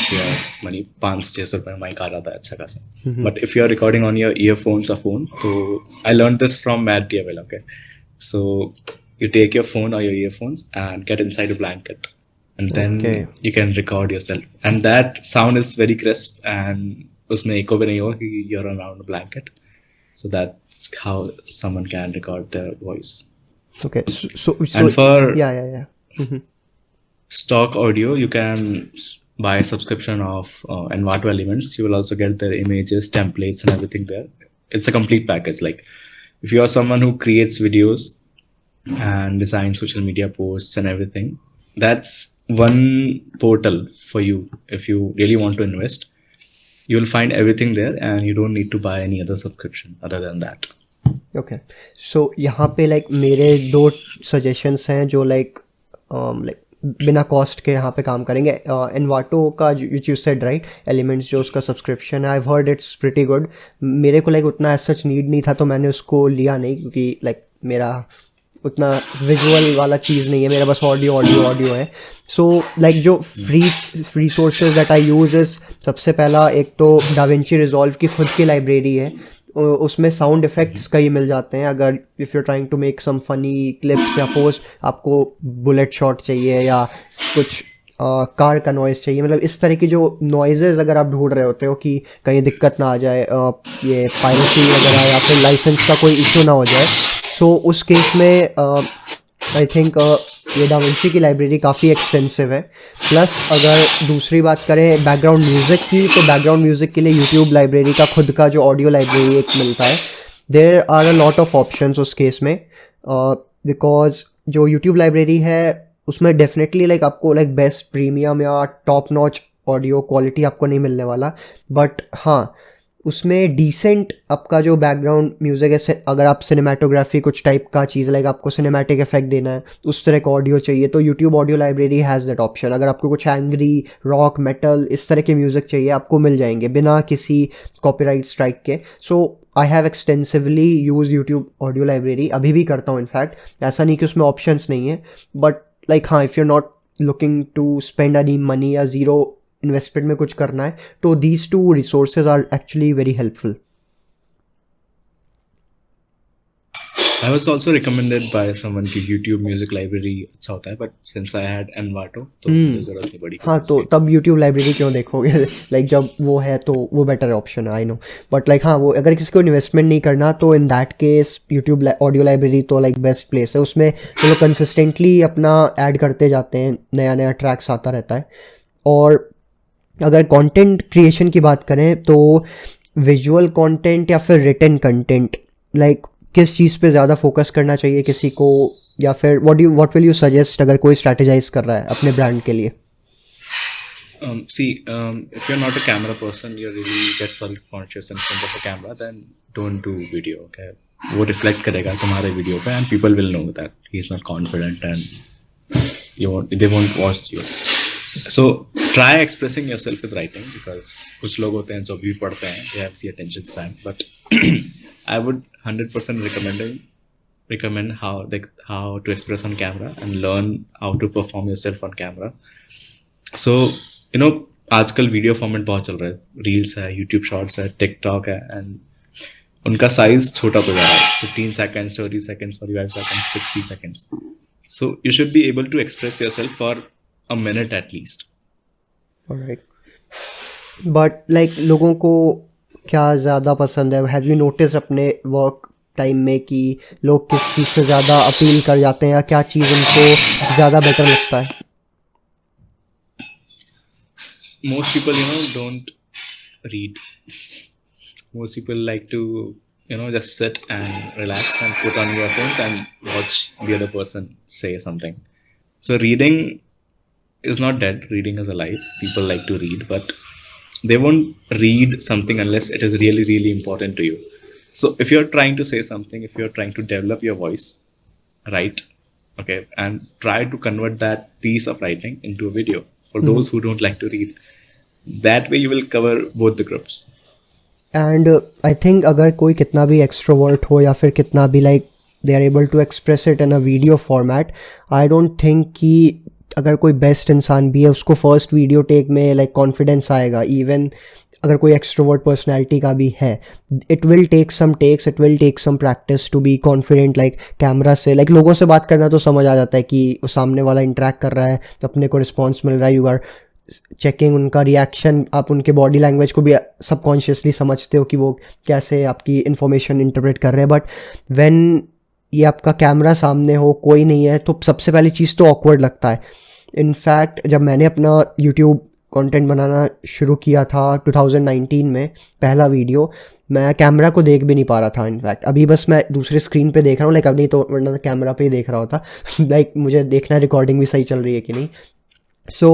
मनी 500-600 रुपये माइक आ जाता है अच्छा खासा। But if you are recording on your earphones और फोन, तो I learn this from Matt DLL, okay. So you take your phone or your earphones and get inside a blanket, and then you can record yourself, and that sound is very crisp and उसमें एको भी नहीं होगा कि you're around a blanket. So that's how someone can record their voice. Okay, so And for yeah. stock audio, you can buy a subscription of Envato Elements. You will also get their images, templates, and everything there. It's a complete package. Like if you are someone who creates videos and designs social media posts and everything, that's one portal for you. If you really want to invest, you will find everything there, and you don't need to buy any other subscription other than that. Okay, so यहाँ पे like मेरे दो suggestions हैं जो like बिना cost के यहाँ पे काम करेंगे. एनवाटो का which you said right, elements जो उसका सब्सक्रिप्शन है, I have heard it's pretty good. मेरे को लाइक उतना एज सच नीड नहीं था तो मैंने उसको लिया नहीं, क्योंकि लाइक मेरा उतना विजुअल वाला चीज़ नहीं है, मेरा बस ऑडियो है. सो लाइक जो free resources that I use is, सबसे पहला एक तो डाविंची रिजॉल्व की खुद की लाइब्रेरी है. उसमें साउंड इफ़ेक्ट्स कई मिल जाते हैं. अगर if you trying to make some funny clips या पोस्ट, आपको बुलेट शॉट चाहिए या कुछ कार का नॉइज़ चाहिए, मतलब इस तरह की जो नॉइजेज़ अगर आप ढूंढ रहे होते हो कि कहीं दिक्कत ना आ जाए, ये पायरेसी वगैरह या फिर लाइसेंस का कोई इशू ना हो जाए, सो उस केस में आई थिंक ये डाविंची की लाइब्रेरी काफ़ी एक्सटेंसिव है. प्लस अगर दूसरी बात करें बैकग्राउंड म्यूज़िक की, तो बैकग्राउंड म्यूज़िक के लिए यूट्यूब लाइब्रेरी का खुद का जो ऑडियो लाइब्रेरी एक मिलता है. There are a lot of options उस केस में, बिकॉज जो यूट्यूब लाइब्रेरी है उसमें डेफिनेटली लाइक आपको लाइक बेस्ट प्रीमियम या टॉप नॉच ऑडियो क्वालिटी आपको नहीं मिलने वाला, बट हाँ उसमें डिसेंट आपका जो बैकग्राउंड म्यूज़िक है, अगर आप सिनेमाटोग्राफी कुछ टाइप का चीज़ लाइक आपको सिनेमैटिक इफेक्ट देना है, उस तरह का ऑडियो चाहिए, तो YouTube audio library has that option. अगर आपको कुछ एंग्री रॉक मेटल इस तरह के म्यूज़िक चाहिए, आपको मिल जाएंगे बिना किसी कॉपीराइट स्ट्राइक के. So I have extensively use YouTube audio library, अभी भी करता हूँ इनफैक्ट. ऐसा नहीं कि उसमें ऑप्शंस नहीं है, बट लाइक हाँ, if you not looking to spend any money या ज़ीरो इन्वेस्टमेंट में कुछ करना है, तो these two resources are actually very helpful. I was also recommended by someone कि YouTube Music Library अच्छा होता है, but since I had Envato तो मुझे ज़रूरत नहीं पड़ी. हाँ, तो तब YouTube लाइब्रेरी क्यों देखोगे लाइक जब वो है तो वो बेटर ऑप्शन है, आई नो. बट लाइक हाँ, वो अगर किसी को इन्वेस्टमेंट नहीं करना तो in that case YouTube audio library तो लाइक बेस्ट प्लेस है. उसमें वो लोग कंसिस्टेंटली अपना ऐड करते जाते हैं, नया ट्रैक्स आता रहता है. और अगर कंटेंट क्रिएशन की बात करें तो विजुअल कंटेंट या फिर रिटन कंटेंट, लाइक किस चीज़ पे ज़्यादा फोकस करना चाहिए किसी को, या फिर व्हाट विल यू सजेस्ट अगर कोई स्ट्रैटेजाइज कर रहा है अपने ब्रांड के लिए? If you're not a camera person, you really get self-conscious in front of a camera, then don't do video, okay? वो रिफ्लेक्ट करेगा तुम्हारे वीडियो पे, and people will know that he is not confident and they won't watch you. So try expressing yourself with writing, because कुछ लोग होते हैं जो भी पढ़ते हैं, they have the attention span, but I would 100% recommend how to express on camera and learn how to perform yourself on camera. So you know आजकल video format बहुत चल रहा है, रील्स है, यूट्यूब शॉर्ट्स है, टिकटॉक है, and उनका size छोटा तो जा रहा है, 15 seconds, 30 seconds, 45 seconds, 60 seconds. So you should be able to express yourself for a minute at least. Alright. But like लोगों को क्या ज़्यादा पसंद है? Have you noticed अपने वर्क टाइम में कि लोग किस चीज़ से ज़्यादा अपील कर जाते हैं, या क्या चीज़ उनको ज़्यादा बेटर लगता है? Most people, don't read. Most people like to, just sit and relax and put on earphones and watch the other person say something. So reading is not dead. Reading is alive. People like to read, but they won't read something unless it is really, really important to you. So if you're trying to say something, if you're trying to develop your voice, write, okay, and try to convert that piece of writing into a video for those who don't like to read. That way you will cover both the groups. And I think अगर कोई कितना भी extrovert हो या फिर कितना भी like they are able to express it in a video format, I don't think कि अगर कोई बेस्ट इंसान भी है उसको फर्स्ट वीडियो टेक में लाइक कॉन्फिडेंस आएगा. इवन अगर कोई एक्सट्रोवर्ट पर्सनैलिटी का भी है, it will take some takes, it will take some practice to be confident. Like camera से लाइक लोगों से बात करना तो समझ आ जाता है कि वो सामने वाला इंटरेक्ट कर रहा है, अपने को रिस्पॉन्स मिल रहा है, यू आर चेकिंग उनका रिएक्शन, आप उनके बॉडी लैंग्वेज को भी सबकॉन्शियसली समझते हो कि वो कैसे आपकी इन्फॉर्मेशन इंटरप्रेट कर रहे हैं। बट व्हेन ये आपका कैमरा सामने हो, कोई नहीं है, तो सबसे पहली चीज़ तो ऑकवर्ड लगता है। इनफैक्ट जब मैंने अपना यूट्यूब कंटेंट बनाना शुरू किया था 2019 में, पहला वीडियो, मैं कैमरा को देख भी नहीं पा रहा था। इनफैक्ट अभी बस मैं दूसरे स्क्रीन पे देख रहा हूँ, लाइक अब नहीं तो वरना तो कैमरा पे ही देख रहा होता लाइक मुझे देखना है रिकॉर्डिंग भी सही चल रही है कि नहीं। सो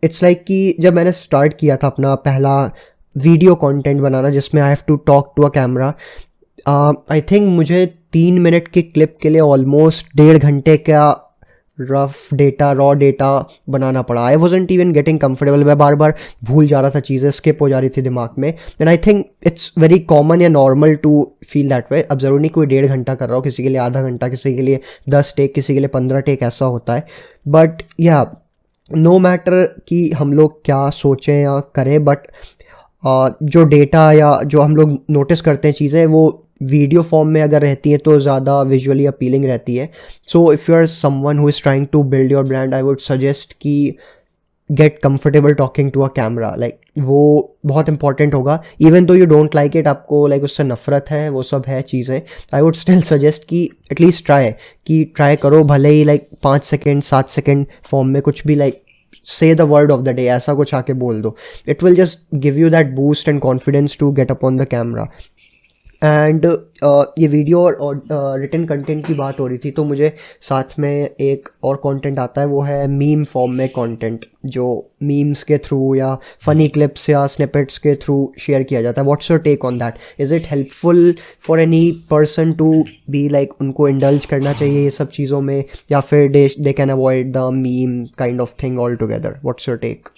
इट्स लाइक कि जब मैंने स्टार्ट किया था अपना पहला वीडियो कंटेंट बनाना जिसमें I have to talk to a camera, I think मुझे 3 मिनट की क्लिप के लिए ऑलमोस्ट 1.5 घंटे का रफ डेटा, रॉ डेटा बनाना पड़ा। I wasn't even getting comfortable, मैं बार बार भूल जा रहा था, चीज़ें स्किप हो जा रही थी दिमाग में। And I think it's very common या normal to feel that way. अब ज़रूर नहीं कोई 1.5 घंटा कर रहा हो, किसी के लिए आधा घंटा, किसी के लिए 10 टेक, किसी के लिए 15 टेक, ऐसा होता है। बट या नो मैटर कि हम लोग क्या सोचें या करें, बट जो डेटा या जो हम लोग नोटिस करते हैं चीज़ें, वो वीडियो फॉर्म में अगर रहती है तो ज़्यादा विजुअली अपीलिंग रहती है। So if you are someone who is trying to build your brand, I would suggest कि get comfortable talking to a camera. Like वो बहुत इंपॉर्टेंट होगा। Even though you don't like it, आपको like उससे नफरत है, वो सब है चीज़ें, आई वुड स्टिल सजेस्ट कि एटलीस्ट ट्राई करो, भले ही लाइक 5 सेकेंड 7 सेकेंड फॉर्म में कुछ भी, like say the word of the day, ऐसा कुछ आके बोल दो। It will just give you that boost and confidence to get up on the camera. And ये वीडियो और रिटन कंटेंट की बात हो रही थी, तो मुझे साथ में एक और कंटेंट आता है, वो है मीम फॉर्म में कंटेंट, जो मीम्स के थ्रू या फनी क्लिप्स या स्निपेट्स के थ्रू शेयर किया जाता है। What's your take on that? Is it helpful for any person to be like, उनको इंडल्ज करना चाहिए ये सब चीज़ों में, या फिर they can avoid the meme kind of thing altogether? What's your take?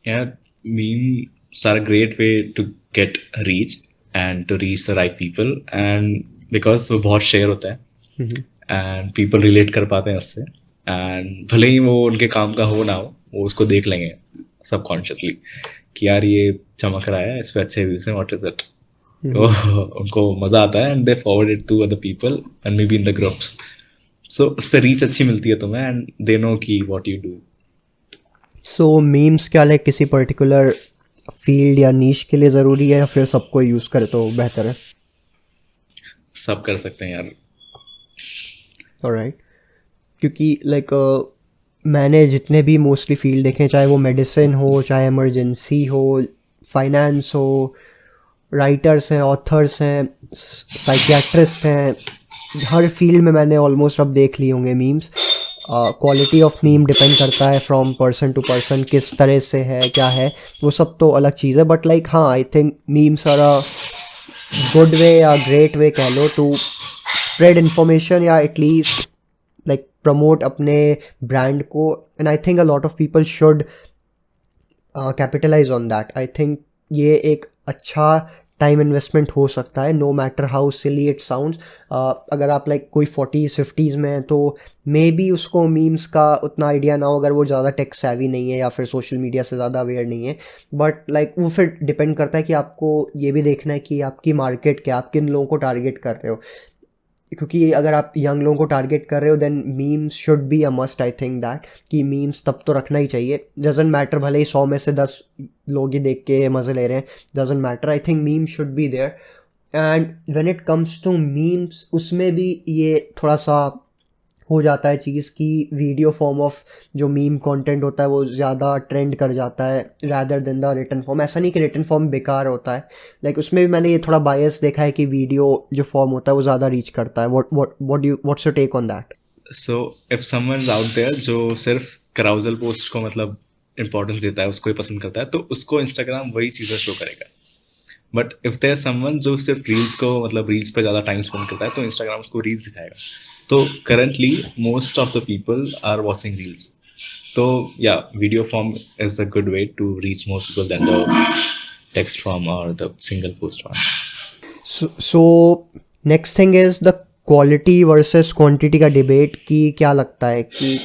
Yeah, memes are a great way to get reach and to reach the right people, and because वो बहुत शेयर होता है and people relate कर पाते हैं उससे, and भले ही वो उनके काम का हो ना हो, वो उसको देख लेंगे सबकॉन्शियसली कि यार ये चमक रहा है, इस पे अच्छे व्यूज हैं, व्हाट इज इट। तो उनको मज़ा आता है, and they forward it to other people and maybe in the groups. So उससे रीच अच्छी मिलती है तुम्हें, एंड दे नो कि what you do. So memes क्या लाइक किसी पर्टिकुलर फील्ड या नीश के लिए ज़रूरी है, या फिर सबको यूज़ करे तो बेहतर है? सब कर सकते हैं यार। ऑलराइट, क्योंकि लाइक मैंने जितने भी मोस्टली फील्ड देखे, चाहे वो मेडिसिन हो, चाहे इमरजेंसी हो, फाइनेंस हो, राइटर्स हैं, ऑथर्स हैं, साइकियाट्रिस्ट हैं, हर फील्ड में मैंने ऑलमोस्ट अब देख लिए होंगे memes. Quality of meme depend करता है फ्रॉम पर्सन टू पर्सन, किस तरह से है, क्या है, वो सब तो अलग चीज़ है। बट लाइक हाँ, I think memes are a good way या ग्रेट वे कह लो टू स्प्रेड इन्फॉर्मेशन, या एटलीस्ट लाइक प्रमोट अपने ब्रांड को। And I think a lot of people should capitalise on that. I think ये एक अच्छा टाइम इन्वेस्टमेंट हो सकता है, no matter how silly it sounds. अगर आप लाइक कोई 40s 50s में हैं, तो मे बी उसको मीम्स का उतना आइडिया ना हो, अगर वो ज़्यादा टेक सैवी नहीं है या फिर सोशल मीडिया से ज़्यादा अवेयर नहीं है। बट लाइक वो फिर डिपेंड करता है कि आपको ये भी देखना है कि आपकी मार्केट क्या, आप किन लोगों को टारगेट कर रहे हो। क्योंकि अगर आप यंग लोगों को टारगेट कर रहे हो, then memes should be a must. I think that कि मीम्स तब तो रखना ही चाहिए, डजंट मैटर भले ही 100 में से 10 लोग ही देख के मज़े ले रहे हैं, doesn't matter. I think meme should be there. And when it comes to memes, उसमें भी ये थोड़ा सा हो जाता है चीज़ कि वीडियो फॉर्म ऑफ जो मीम कंटेंट होता है वो ज़्यादा ट्रेंड कर जाता है rather than the written form. ऐसा नहीं कि रिटन फॉर्म बेकार होता है, लाइक उसमें भी मैंने ये थोड़ा बायस देखा है कि वीडियो जो फॉर्म होता है वो ज़्यादा रीच करता है। What's your take on that? So if someone is out there जो सिर्फ कराउजल पोस्ट को मतलब इंपॉर्टेंस देता है, उसको ही पसंद करता है, तो उसको इंस्टाग्राम वही चीज़ें शो करेगा। बट इफ देयर समवन जो सिर्फ रील्स को मतलब रील्स पे ज़्यादा टाइम स्पेंड करता है, तो इंस्टाग्राम उसको रील्स दिखाएगा। तो currently most of the people are watching reels, तो या video form is a good way to reach more people than the text form और the single post form. So next thing is the quality versus quantity का debate. कि क्या लगता है कि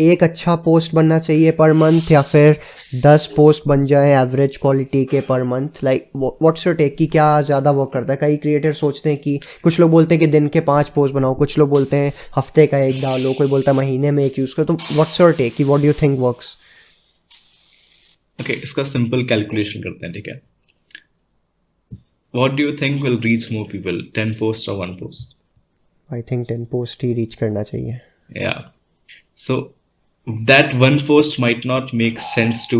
एक अच्छा पोस्ट बनना चाहिए पर मंथ, या फिर 10 पोस्ट बन जाए एवरेज क्वालिटी के per month? Like what's your take कि क्या ज़्यादा वर्क करता है? कई क्रिएटर सोचते हैं कि, कुछ लोग बोलते हैं कि दिन के 5 पोस्ट बनाओ, कुछ लोग बोलते हैं हफ्ते का एक डालो, कोई बोलता है महीने में एक यूज़ करो। तो व्हाट्स योर टेक कि what do you think works? Okay, इसका सिंपल कैलकुलेशन करते हैं, ठीक है? What do you think will reach more people, 10 post और 1 post? I think 10 post he reach करना चाहिए. या, सो that one post might not make sense to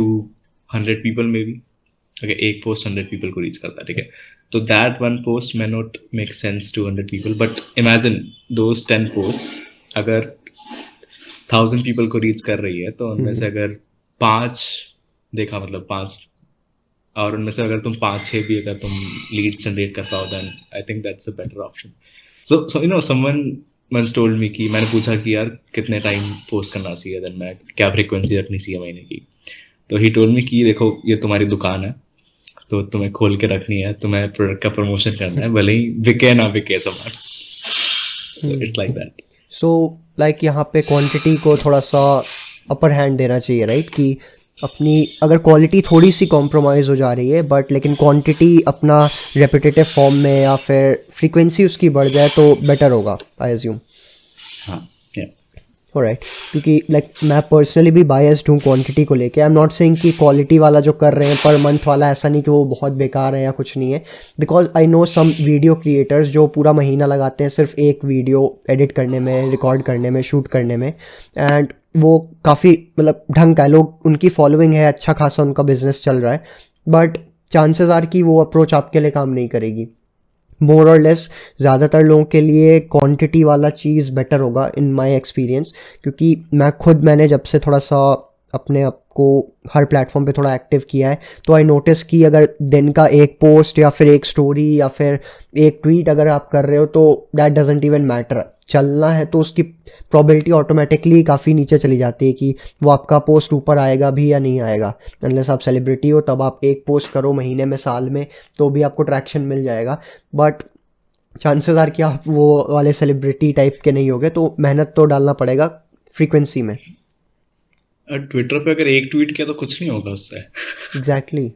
100 people maybe. Okay, एक post 100 people को reach करता है, ठीक है? तो that one post may not make sense to 100 people, but imagine those 10 posts अगर 1000 people को reach कर रही है, तो उनमें से अगर 5 देखा, मतलब 5, और उनमें से अगर तुम 5-6 भी अगर तुम leads generate कर पाओ, then I think that's a better option. So you know, someone once told me कि मैंने पूछा कि यार कितने टाइम पोस्ट करना चाहिए, देन मैं क्या फ्रीक्वेंसी रखनी चाहिए महीने की, तो ही टोल्ड मी कि देखो ये तुम्हारी दुकान है, तो तुम्हें खोल के रखनी है, तुम्हें प्रोडक्ट का प्रमोशन करना है, भले ही बिके ना बिके सामान. So it's like that. So like यहाँ पे क्वांटिटी को थोड़ा सा अपर हैंड देना चाहिए, राइट? कि अपनी अगर क्वालिटी थोड़ी सी कॉम्प्रोमाइज़ हो जा रही है बट लेकिन क्वांटिटी अपना रेपिटेटिव फॉर्म में या फिर फ्रीक्वेंसी उसकी बढ़ जाए तो बेटर होगा, आई एज्यूम. हाँ, राइट, क्योंकि लाइक मैं पर्सनली भी बायस्ड हूँ क्वांटिटी को लेके. आई एम नॉट सेइंग कि क्वालिटी वाला जो कर रहे हैं पर मंथ वाला, ऐसा नहीं कि वो बहुत बेकार है या कुछ नहीं है. Because I know some video creators जो पूरा महीना लगाते हैं सिर्फ एक वीडियो एडिट करने में, रिकॉर्ड करने में, शूट करने में, एंड वो काफ़ी मतलब ढंग का है, लोग उनकी फॉलोइंग है, अच्छा खासा उनका बिजनेस चल रहा है, बट चांसेस आर कि वो अप्रोच आपके लिए काम नहीं करेगी. मोर और लेस ज़्यादातर लोगों के लिए क्वांटिटी वाला चीज़ बेटर होगा इन माय एक्सपीरियंस. क्योंकि मैंने जब से थोड़ा सा अपने आप को हर प्लेटफॉर्म पे थोड़ा एक्टिव किया है, तो आई नोटिस कि अगर दिन का एक पोस्ट या फिर एक स्टोरी या फिर एक ट्वीट अगर आप कर रहे हो तो दैट डजेंट इवन मैटर. चलना है तो उसकी प्रोबेबिलिटी ऑटोमेटिकली काफ़ी नीचे चली जाती है कि वो आपका पोस्ट ऊपर आएगा भी या नहीं आएगा. अनलेस आप सेलिब्रिटी हो तब आप एक पोस्ट करो महीने में, साल में, तो भी आपको ट्रैक्शन मिल जाएगा. बट चांसेस आर कि आप वो वाले सेलिब्रिटी टाइप के नहीं होगे, तो मेहनत तो डालना पड़ेगा फ्रीक्वेंसी में. ट्विटर पे अगर एक ट्वीट किया तो कुछ नहीं होगा उससे. Exactly.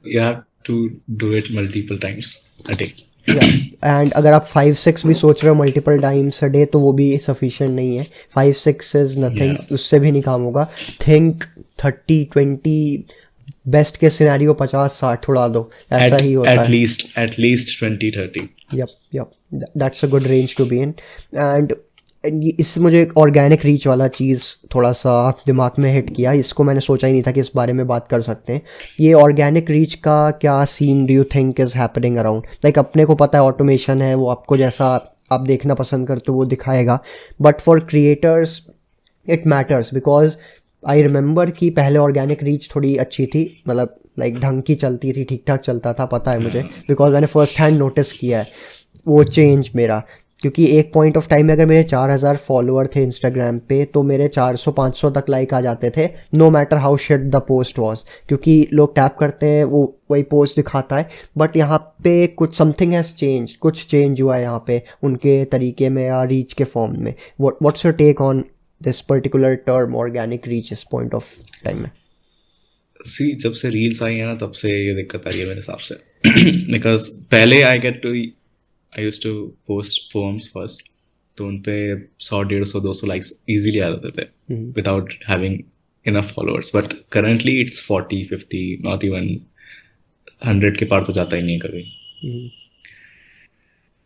You have to do it multiple times a day. And अगर आप 5-6 भी सोच रहे हो मल्टीपल टाइम्स अ डे तो वो भी सफिशिएंट नहीं है. 5-6 इज नथिंग, उससे भी नहीं काम होगा. थिंक 30-20, बेस्ट के सिनेरियो 50-60 उड़ा दो, ऐसा ही होता है. At least 20-30. Yup, that's a good range to be in. And इससे मुझे एक ऑर्गेनिक रीच वाला चीज़ थोड़ा सा दिमाग में हिट किया. इसको मैंने सोचा ही नहीं था कि इस बारे में बात कर सकते हैं. ये ऑर्गेनिक रीच का क्या scene do you think is happening around? Like अपने को पता है ऑटोमेशन है, वो आपको जैसा आप देखना पसंद करते हो वो दिखाएगा, but for creators it matters. Because I remember कि पहले ऑर्गेनिक रीच थोड़ी अच्छी थी, मतलब लाइक ढंग की चलती थी, ठीक ठाक चलता था, पता है मुझे, बिकॉज मैंने फर्स्ट हैंड नोटिस किया है वो चेंज मेरा. क्योंकि एक पॉइंट ऑफ टाइम में अगर मेरे 4000 फॉलोअर थे इंस्टाग्राम पे तो मेरे 400-500 तक लाइक आ जाते थे, no matter how shit the post was. क्योंकि लोग टैप करते हैं, वो वही पोस्ट दिखाता है. बट यहाँ पे कुछ समथिंग हैज़ चेंज, कुछ चेंज हुआ है यहाँ पे उनके तरीके में या रीच के फॉर्म में. What's your take on this particular term organic reach इस पॉइंट ऑफ टाइम में? सी, जब से रील्स आई है ना तब से ये दिक्कत आ रही है मेरे हिसाब से. बिकॉज पहले I used to post poems first, तो उन पे 100, 150, 200 लाइक्स इजीली आ जाते थे without having enough followers. But currently it's 40-50, not even 100 के पार तो जाता ही नहीं है कभी.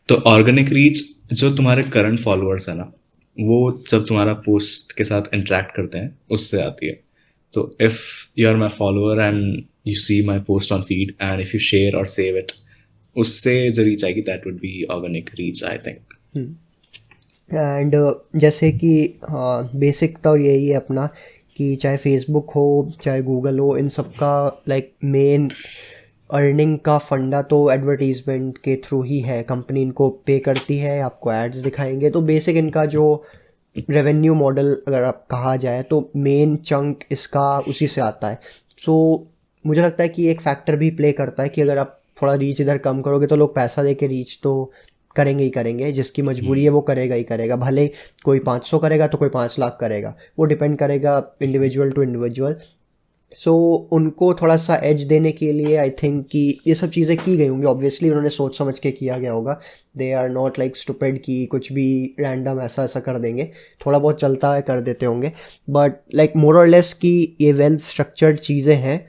तो ऑर्गेनिक रीच जो तुम्हारे करंट फॉलोअर्स है ना, वो जब तुम्हारा पोस्ट के साथ इंटरेक्ट करते हैं उससे आती है. So if you're my follower and you see my post on feed and if you share or save it, उससे जो रीच आएगी that would be organic reach, I think. And जैसे कि हाँ, बेसिक तो यही है अपना कि चाहे फेसबुक हो चाहे गूगल हो, इन सब का लाइक मेन अर्निंग का फंडा तो एडवर्टीजमेंट के थ्रू ही है. कंपनी इनको पे करती है, आपको एड्स दिखाएंगे, तो बेसिक इनका जो रेवेन्यू मॉडल अगर आप कहा जाए तो मेन चंक इसका उसी से आता है. सो मुझे लगता है कि एक फैक्टर भी प्ले करता है कि अगर आप थोड़ा रीच इधर कम करोगे तो लोग पैसा दे के रीच तो करेंगे ही करेंगे, जिसकी मजबूरी है वो करेगा ही करेगा. भले कोई 500 करेगा तो कोई 5 लाख करेगा, वो डिपेंड करेगा इंडिविजुअल टू इंडिविजुअल. सो उनको थोड़ा सा एज देने के लिए आई थिंक कि ये सब चीज़ें की गई होंगी, ऑब्वियसली उन्होंने सोच समझ के किया गया होगा। They are not like stupid कि कुछ भी रैंडम ऐसा ऐसा कर देंगे, थोड़ा बहुत चलता है कर देते होंगे, बट लाइक मोर और लेस कि ये वेल स्ट्रक्चर्ड चीज़ें हैं,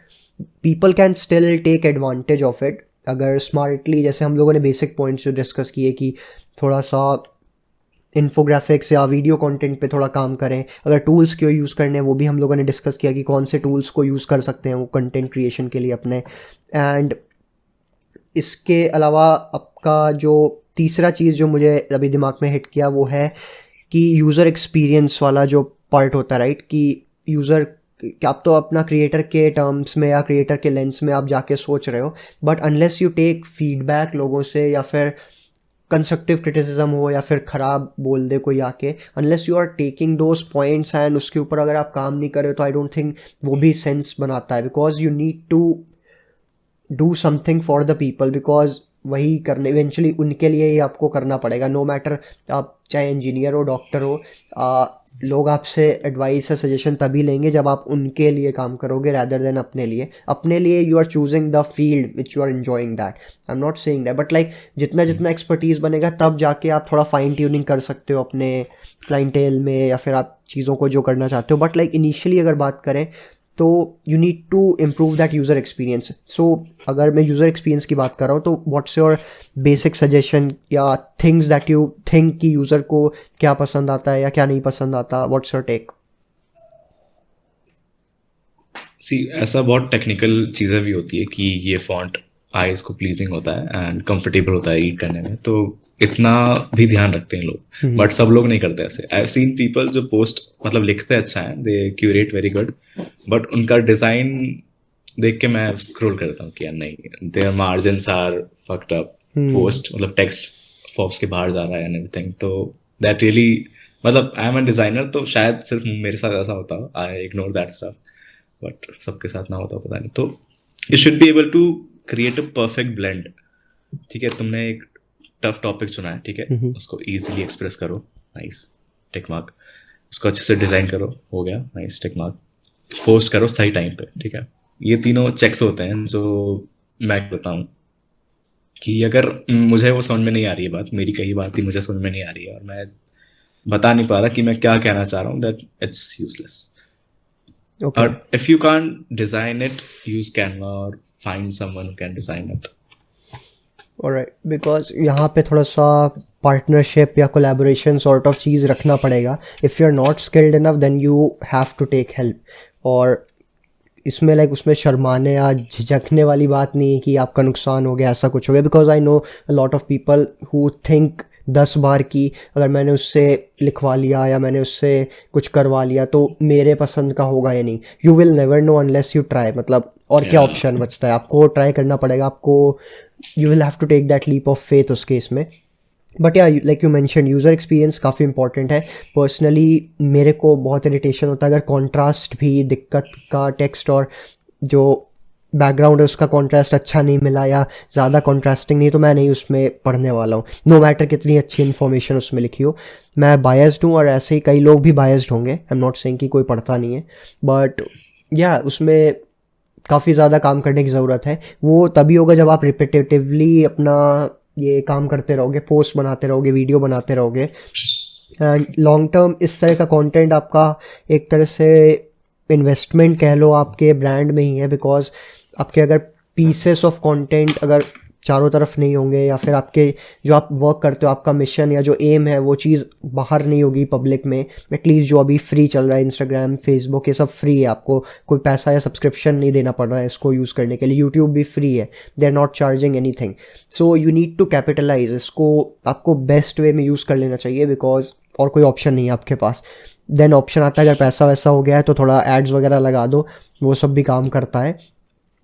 people can still take advantage of it अगर स्मार्टली, जैसे हम लोगों ने बेसिक पॉइंट्स जो डिस्कस किए कि थोड़ा सा इन्फोग्राफिक्स या वीडियो कंटेंट पे थोड़ा काम करें, अगर टूल्स क्यों यूज़ करने हैं वो भी हम लोगों ने डिस्कस किया कि कौन से टूल्स को यूज़ कर सकते हैं वो कंटेंट क्रिएशन के लिए अपने। एंड इसके अलावा आपका जो तीसरा चीज़ जो मुझे अभी दिमाग में हिट किया वो है कि यूज़र एक्सपीरियंस वाला जो पार्ट होता है, राइट, कि यूज़र, कि आप तो अपना क्रिएटर के टर्म्स में या क्रिएटर के लेंस में आप जाके सोच रहे हो, but unless you take feedback लोगों से या फिर कंस्ट्रक्टिव क्रिटिसिज्म हो या फिर ख़राब बोल दे कोई आके, unless you are taking those points and उसके ऊपर अगर आप काम नहीं कर रहे हो तो आई डोंट थिंक वो भी सेंस बनाता है, because you need to do something for the people, because वही करने इवेंचुअली उनके लिए ही आपको करना पड़ेगा, नो मैटर आप चाहे इंजीनियर हो डॉक्टर हो, लोग आपसे एडवाइस या सजेशन तभी लेंगे जब आप उनके लिए काम करोगे रैदर देन अपने लिए। अपने लिए you are choosing the field which you are enjoying that, I am not saying that, but like जितना जितना एक्सपर्टीज़ बनेगा तब जाके आप थोड़ा फाइन ट्यूनिंग कर सकते हो अपने क्लाइंटेल में या फिर आप चीज़ों को जो करना चाहते हो, बट लाइक इनिशियली अगर बात करें तो you need to improve that user experience. So अगर मैं यूज़र एक्सपीरियंस की बात कर रहा हूँ तो व्हाट्स योर बेसिक सजेशन या थिंग्स दैट यू थिंक कि यूज़र को क्या पसंद आता है या क्या नहीं पसंद आता, व्हाट्स योर टेक? सी ऐसा बहुत टेक्निकल चीज़ें भी होती है कि ये फॉन्ट आईज को प्लीजिंग होता है एंड कंफर्टेबल होता है रीड करने में, तो इतना भी ध्यान रखते हैं लोग, बट सब लोग नहीं करते ऐसे। आई हैव सीन पीपल जो पोस्ट मतलब लिखते अच्छा है, they curate very good, but उनका डिज़ाइन देख के मैं स्क्रॉल करता हूँ कि यार नहीं, their margins are fucked up, post मतलब टेक्स्ट फॉक्स के बाहर जा रहा है एंड एवरीथिंग, तो दैट रियली मतलब आई एम अ डिज़ाइनर तो शायद सिर्फ मेरे साथ ऐसा होता हो, I ignore that stuff, but सबके साथ ना होता पता नहीं। तो you should be able to create a perfect blend. ठीक है, तुमने एक टफ टॉपिक चुना है, ठीक है, उसको इजीली एक्सप्रेस करो, नाइस, टिक मार्क। उसको अच्छे से डिज़ाइन करो, हो गया, नाइस, टिक मार्क। पोस्ट करो सही टाइम पे, ठीक है। ये तीनों चेक्स होते हैं जो मैं करता हूँ कि अगर मुझे वो समझ में नहीं आ रही है बात, मेरी कही बात ही मुझे समझ में नहीं आ रही है और मैं बता नहीं पा रहा कि मैं क्या कहना चाह रहा हूँ, that it's useless. Okay. Or if you can't design it, use Canva or find someone who can design it. Alright, because यहाँ पे थोड़ा सा पार्टनरशिप या कोलैबोरेशन सॉर्ट ऑफ चीज़ रखना पड़ेगा। If you are not skilled enough then you have to take help, और इसमें लाइक उसमें शर्माने या झिझकने वाली बात नहीं है कि आपका नुकसान हो गया, ऐसा कुछ हो गया, because I no a lot of people who think 10 बार कि अगर मैंने उससे लिखवा लिया या मैंने उससे कुछ करवा लिया तो मेरे पसंद का होगा या नहीं। You will never know unless you try, मतलब और क्या ऑप्शन बचता है, आपको ट्राई करना पड़ेगा, आपको you will have to take that leap of faith उस केस में। बट या like you mention user experience काफ़ी इंपॉर्टेंट है। पर्सनली मेरे को बहुत इरिटेशन होता है अगर कॉन्ट्रास्ट भी दिक्कत का, टेक्स्ट और जो बैकग्राउंड है उसका कॉन्ट्रास्ट अच्छा नहीं मिला या ज़्यादा कॉन्ट्रास्टिंग नहीं, तो मैं नहीं उसमें पढ़ने वाला हूँ, नो मैटर कितनी अच्छी इन्फॉर्मेशन उसमें लिखी हो। मैं बायस्ड हूँ और ऐसे ही कई लोग भी बायस्ड होंगे, आई एम नॉट सेइंग कि कोई पढ़ता नहीं है, बट या उसमें काफ़ी ज़्यादा काम करने की ज़रूरत है। वो तभी होगा जब आप रिपीटेटिवली अपना ये काम करते रहोगे, पोस्ट बनाते रहोगे, वीडियो बनाते रहोगे, एंड लॉन्ग टर्म इस तरह का कंटेंट आपका एक तरह से इन्वेस्टमेंट कह लो आपके ब्रांड में ही है, बिकॉज आपके अगर पीसेस ऑफ कंटेंट अगर चारों तरफ नहीं होंगे या फिर आपके जो आप वर्क करते हो आपका मिशन या जो एम है वो चीज़ बाहर नहीं होगी पब्लिक में, एटलीस्ट जो अभी फ्री चल रहा है इंस्टाग्राम, फेसबुक, ये सब फ्री है, आपको कोई पैसा या सब्सक्रिप्शन नहीं देना पड़ रहा है इसको यूज़ करने के लिए, यूट्यूब भी फ्री है, they are not charging anything. So you need to capitalise इसको, आपको बेस्ट वे में यूज़ कर लेना चाहिए, बिकॉज और कोई ऑप्शन नहीं है आपके पास। देन ऑप्शन आता है अगर पैसा वैसा हो गया है तो थोड़ा एड्स वगैरह लगा दो, वो सब भी काम करता है।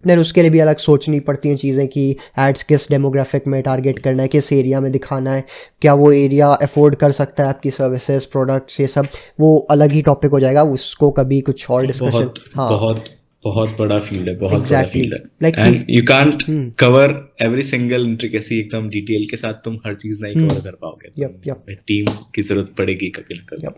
देन उसके लिए भी अलग सोचनी पड़ती हैं चीज़ें कि एड्स किस डेमोग्राफिक में टारगेट करना है, किस एरिया में दिखाना है, क्या वो एरिया अफोर्ड कर सकता है आपकी सर्विसेज, प्रोडक्ट्स, ये सब वो अलग ही टॉपिक हो जाएगा, उसको कभी कुछ और डिस्कशन। बहुत हाँ, बहुत बड़ा फील्ड है, बहुत बड़ा Exactly. फील्ड है, Like and you can't cover every single intricacy एकदम डिटेल के साथ, तुम हर चीज नहीं कवर कर पाओगे, Yup. टीम की जरूरत पड़ेगी कभी ना कभी। Yup.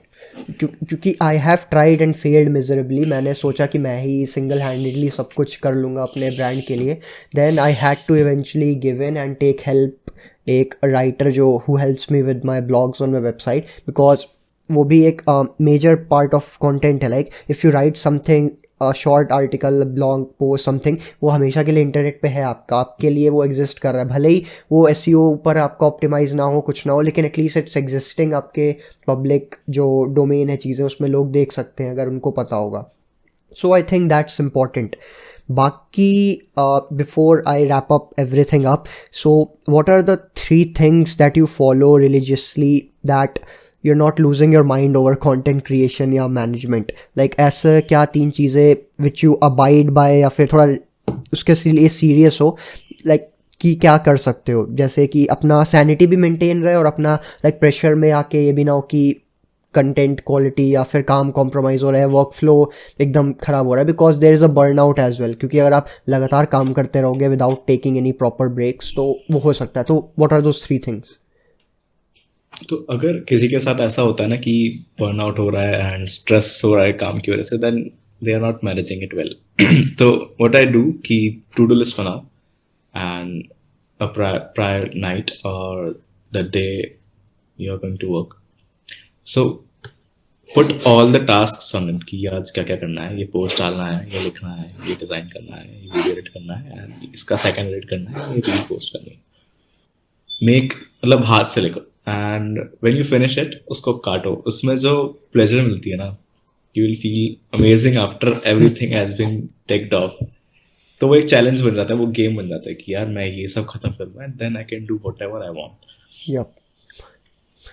क्योंकि I have tried and failed miserably, मैंने सोचा कि मैं ही सिंगल हैंडेडली सब कुछ कर लूँगा अपने ब्रांड के लिए, then I had to eventually give in and take help एक राइटर जो who helps me with my blogs on my website, because वो भी एक मेजर पार्ट ऑफ कंटेंट है. Like if you write something, short article, blog post, something, वो हमेशा के लिए इंटरनेट पे है आपका, आपके लिए वो एग्जिस्ट कर रहा है. भले ही वो एसईओ ऊपर आपका ऑप्टिमाइज ना हो, कुछ ना हो, लेकिन एटलीस्ट इट्स एग्जिस्टिंग. आपके पब्लिक जो डोमेन है चीज़ें, उसमें लोग देख सकते हैं अगर उनको पता होगा. So I think that's important. बाकी before I wrap up everything up, so what are the 3 things that you follow religiously that you're not losing your mind over content creation या management? Like ऐसे क्या 3 चीज़ें which you abide by या फिर थोड़ा उसके लिए सीरियस हो, like कि क्या कर सकते हो, जैसे कि अपना सैनिटी भी मेंटेन रहे और अपना लाइक प्रेशर में आके ये भी ना हो कि कंटेंट क्वालिटी या फिर काम कॉम्प्रोमाइज़ हो रहा है, वर्क फ्लो एकदम ख़राब हो रहा है, because there is a burn out as well. क्योंकि अगर आप लगातार काम करते रहोगे without taking any proper breaks तो वो हो सकता है. तो व्हाट आर दोज 3 things? तो अगर किसी के साथ ऐसा होता है ना कि बर्नआउट हो रहा है एंड स्ट्रेस हो रहा है काम की वजह से, then they are not managing it well. तो व्हाट आई डू कि टू डू लिस्ट बनाओ एंड अ प्रायर नाइट और the day you are going to work. So put all the tasks on it कि आज क्या क्या करना है, ये पोस्ट डालना है, ये लिखना है, ये डिज़ाइन करना है, ये वीडियो एडिट करना है, एंड इसका सेकंड एडिट करना है, ये रील पोस्ट करनी है. मेक मतलब हाथ से लिखो and when you finish it उसको काटो. उसमें जो प्लेजर मिलती है ना, you will feel amazing after everything has been ticked off. तो वो एक चैलेंज बन जाता है, वो गेम बन जाता है कि यार मैं ये सब खत्म करूँगा and then I can do whatever I want. Yep.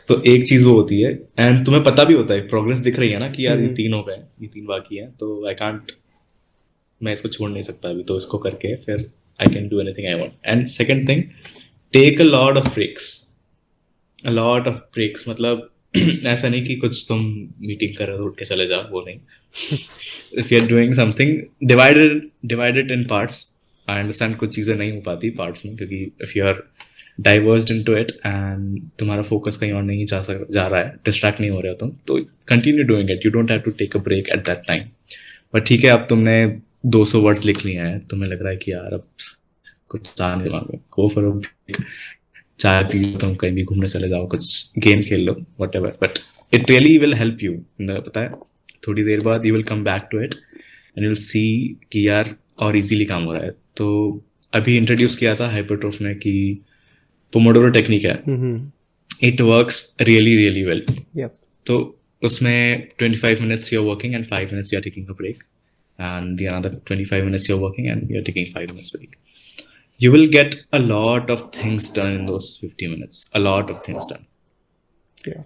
तो एक चीज वो होती है एंड तुम्हें पता भी होता है, प्रोग्रेस दिख रही है ना कि यार ये 3 हो गए, ये 3 बाकी है, तो आई कांट, मैं इसको छोड़ नहीं सकता अभी, तो इसको करके फिर I can do anything I want. And second thing, take a lot of breaks. A lot of breaks मतलब ऐसा नहीं कि कुछ तुम मीटिंग कर रहे हो उठ के चले जाओ, वो नहीं. If you are doing something, divided in parts. I understand कुछ चीज़ें नहीं हो पाती पार्ट्स में, क्योंकि if you are diversed into it and तुम्हारा फोकस कहीं और नहीं जा रहा है, डिस्ट्रैक्ट नहीं हो रहे हो तुम, तो continue doing it. You don't have to take a break at that time. But ठीक है, अब तुमने 200 वर्ड्स लिख लिए हैं, तुम्हें लग रहा है कि यार अब कुछ आ नहीं दिमाग में, गो फॉर अ ब्रेक. चाय पी लो, तुम कहीं भी घूमने चले जाओ, कुछ गेम खेल लो, whatever. But it really will help you. पता है थोड़ी देर बाद you will come back to it and you will see कि यार और इजीली काम हो रहा है. तो अभी इंट्रोड्यूस किया था हाइपरट्रोफ ने कि पोमोडोरो टेक्निक है. It works really really well. तो उसमें 25 minutes you're working and 5 minutes you're taking a break, and the another 25 minutes you're working and you're taking 5 minutes break. You will get a lot of things done in those 50 minutes. A lot of things done. Yeah.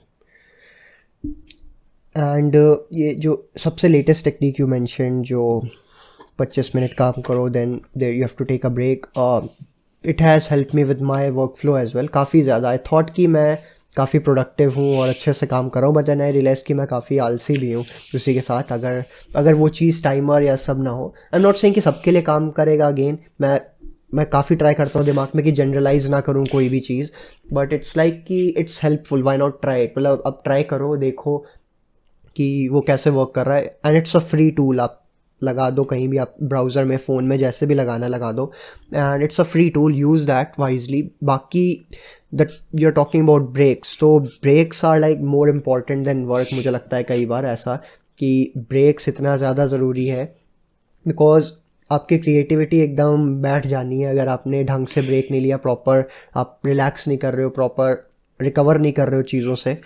And ये जो सबसे latest technique you mention, जो 25 minute काम करो then there you have to take a break, it has help me with my work flow as well काफ़ी ज़्यादा. I thought कि मैं काफ़ी प्रोडक्टिव हूँ और अच्छे से काम कर रहा हूँ, बट देन आई रियलाइज़ कि मैं काफ़ी आलसी भी हूँ उसी के साथ. अगर वो चीज़ टाइमर या सब ना हो, आई एम नॉट सेइंग कि सबके लिए काम करेगा. अगेन मैं काफ़ी ट्राई करता हूँ दिमाग में कि जनरलाइज ना करूँ कोई भी चीज़, बट इट्स लाइक कि it's helpful, why not try it. मतलब अब ट्राई करो, देखो कि वो कैसे वर्क कर रहा है. And it's a free tool, आप लगा दो कहीं भी, आप ब्राउज़र में, फ़ोन में, जैसे भी लगाना लगा दो. And it's a free tool, use that wisely. बाकी that you are talking about breaks, तो breaks are like more important than work. मुझे लगता है कई बार ऐसा कि ब्रेक्स इतना ज़्यादा ज़रूरी है, बिकॉज आपकी क्रिएटिविटी एकदम बैठ जानी है अगर आपने ढंग से ब्रेक नहीं लिया, प्रॉपर आप रिलैक्स नहीं कर रहे हो, प्रॉपर रिकवर नहीं कर रहे हो चीज़ों से.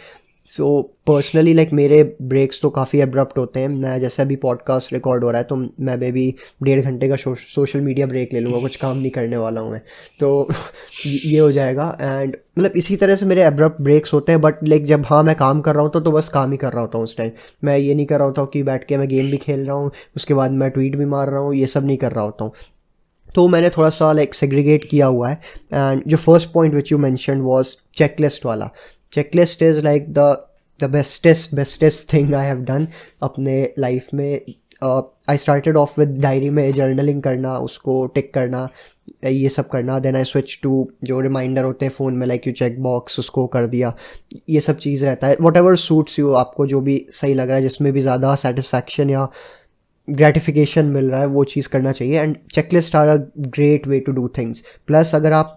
सो पर्सनली लाइक मेरे ब्रेक्स तो काफ़ी एब्रप्ट होते हैं. मैं जैसे अभी पॉडकास्ट रिकॉर्ड हो रहा है तो मैं बेबी 1.5 घंटे का सोशल मीडिया ब्रेक ले लूँगा, कुछ काम नहीं करने वाला हूँ मैं, तो ये हो जाएगा. एंड मतलब इसी तरह से मेरे एब्रप्ट ब्रेक्स होते हैं. बट लाइक जब हाँ मैं काम कर रहा हूँ तो बस काम ही कर रहा होता हूँ उस टाइम. मैं ये नहीं कर रहा होता हूँ कि बैठ के मैं गेम भी खेल रहा हूँ, उसके बाद मैं ट्वीट भी मार रहा हूँ, ये सब नहीं कर रहा होता हूँ. तो मैंने थोड़ा सा लाइक सेग्रीगेट किया हुआ है. एंड जो first point which you mentioned was checklist वाला. Checklist is like the bestest thing I have done अपने लाइफ में. I started off with diary में जर्नलिंग करना, उसको टिक करना, ये सब करना. देन आई स्विच टू जो रिमाइंडर होते हैं फ़ोन में, लाइक यू चेक बॉक्स, उसको कर दिया. ये सब चीज़ रहता है. वट एवर सूट्स यू, आपको जो भी सही लग रहा है, जिसमें भी ज़्यादा सेटिस्फैक्शन या ग्रेटिफिकेशन मिल रहा है, वो चीज़ करना चाहिए. And checklist are a great way to do things. Plus अगर आप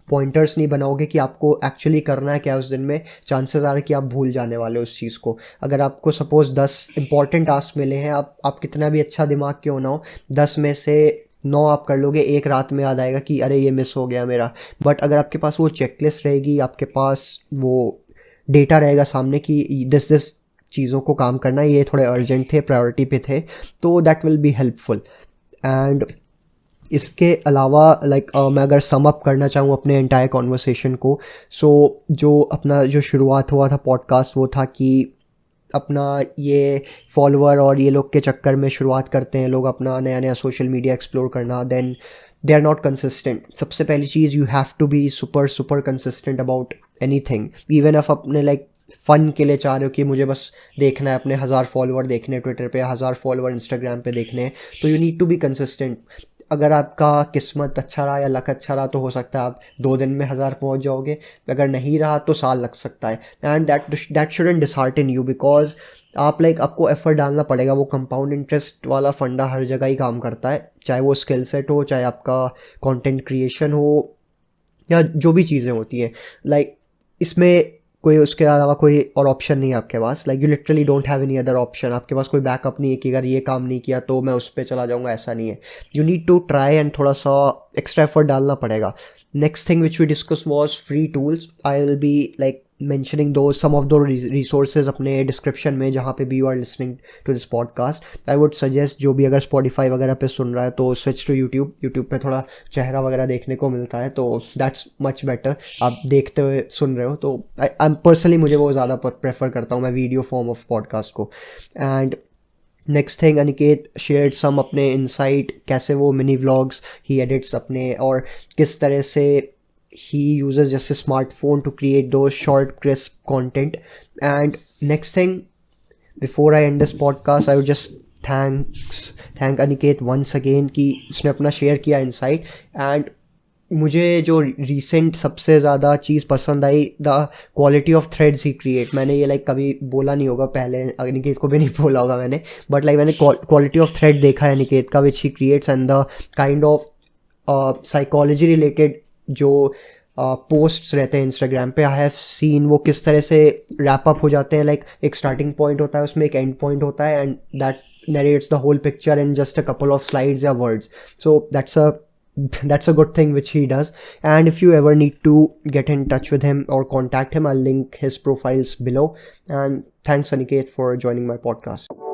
पॉइंटर्स नहीं बनाओगे कि आपको एक्चुअली करना है क्या उस दिन में, चांसेस आ रहे कि आप भूल जाने वाले हो उस चीज़ को. अगर आपको सपोज़ 10 इंपॉर्टेंट टास्क मिले हैं, आप कितना भी अच्छा दिमाग क्यों ना हो, 10 में से 9 आप कर लोगे, एक रात में याद आएगा कि अरे ये मिस हो गया मेरा. बट अगर आपके पास वो चेकलिस्ट रहेगी, आपके पास वो डेटा रहेगा सामने कि दिस चीज़ों को काम करना है, ये थोड़े अर्जेंट थे, प्रायोरिटी पे थे, तो that will be helpful. And इसके अलावा मैं अगर सम अप करना चाहूँ अपने एंटायर कॉन्वर्सेशन को, सो जो शुरुआत हुआ था पॉडकास्ट, वो था कि अपना ये फॉलोअर और ये लोग के चक्कर में शुरुआत करते हैं लोग अपना नया नया सोशल मीडिया एक्सप्लोर करना, then they are not consistent. सबसे पहली चीज़, you have to be super consistent about anything. Even आप अपने फ़न के लिए चाह रहे हो कि मुझे बस देखना है, अपने 1000 फॉलोअर देखने हैं ट्विटर पे, 1000 फॉलोअर इंस्टाग्राम पे देखने हैं, तो you need to be consistent. अगर आपका किस्मत अच्छा रहा या लक अच्छा रहा तो हो सकता है आप 2 दिन में 1000 पहुंच जाओगे. अगर नहीं रहा तो साल लग सकता है. And that shouldn't dishearten you, because आपको एफर्ट डालना पड़ेगा. वो कंपाउंड इंटरेस्ट वाला फंडा हर जगह ही काम करता है, चाहे वो स्किल सेट हो, चाहे आपका कंटेंट क्रिएशन हो, या जो भी चीज़ें होती हैं. इसमें कोई उसके अलावा कोई और ऑप्शन नहीं है आपके पास. You literally don't have any other option. आपके पास कोई बैकअप नहीं है कि अगर ये काम नहीं किया तो मैं उस पर चला जाऊंगा, ऐसा नहीं है. You need to try and थोड़ा सा एक्स्ट्रा एफर्ट डालना पड़ेगा. Next thing which we discuss was free tools. I will be mentioning those some of those resources अपने डिस्क्रिप्शन में, जहाँ पे भी you are listening to this podcast. I would suggest, जो भी अगर स्पॉटिफाई वगैरह पे सुन रहा है तो स्विच टू यूट्यूब पे थोड़ा चेहरा वगैरह देखने को मिलता है, तो दैट्स मच बेटर. आप देखते हुए सुन रहे हो, तो आई पर्सनली मुझे वो ज़्यादा प्रेफर करता हूँ मैं वीडियो फॉर्म ऑफ पॉडकास्ट को. And next thing, Aniket shared some अपने इनसाइट, कैसे वो मिनी व्लॉग्स ही एडिट्स अपने, और किस तरह से he uses just a smartphone to create those short crisp content. And next thing, before I end this podcast, I would just thank Aniket once again कि उसने अपना शेयर किया इनसाइट. एंड मुझे जो रिसेंट सबसे ज़्यादा चीज़ पसंद आई, द क्वालिटी ऑफ थ्रेड्स ही क्रिएट. मैंने ये कभी बोला नहीं होगा पहले, अनिकेत को भी नहीं बोला होगा मैंने, बट मैंने क्वालिटी ऑफ थ्रेड देखा है अनिकेत का, which he creates, and the kind of psychology related जो पोस्ट्स रहते हैं इंस्टाग्राम पे, आई हैव सीन वो किस तरह से रैप अप हो जाते हैं. एक स्टार्टिंग पॉइंट होता है, उसमें एक एंड पॉइंट होता है, and that narrates the whole picture in just a couple of slides or words. So that's a good thing which he does. And if you ever need to get in touch with him or contact him, I'll link his profiles below. And thanks Aniket for joining my podcast.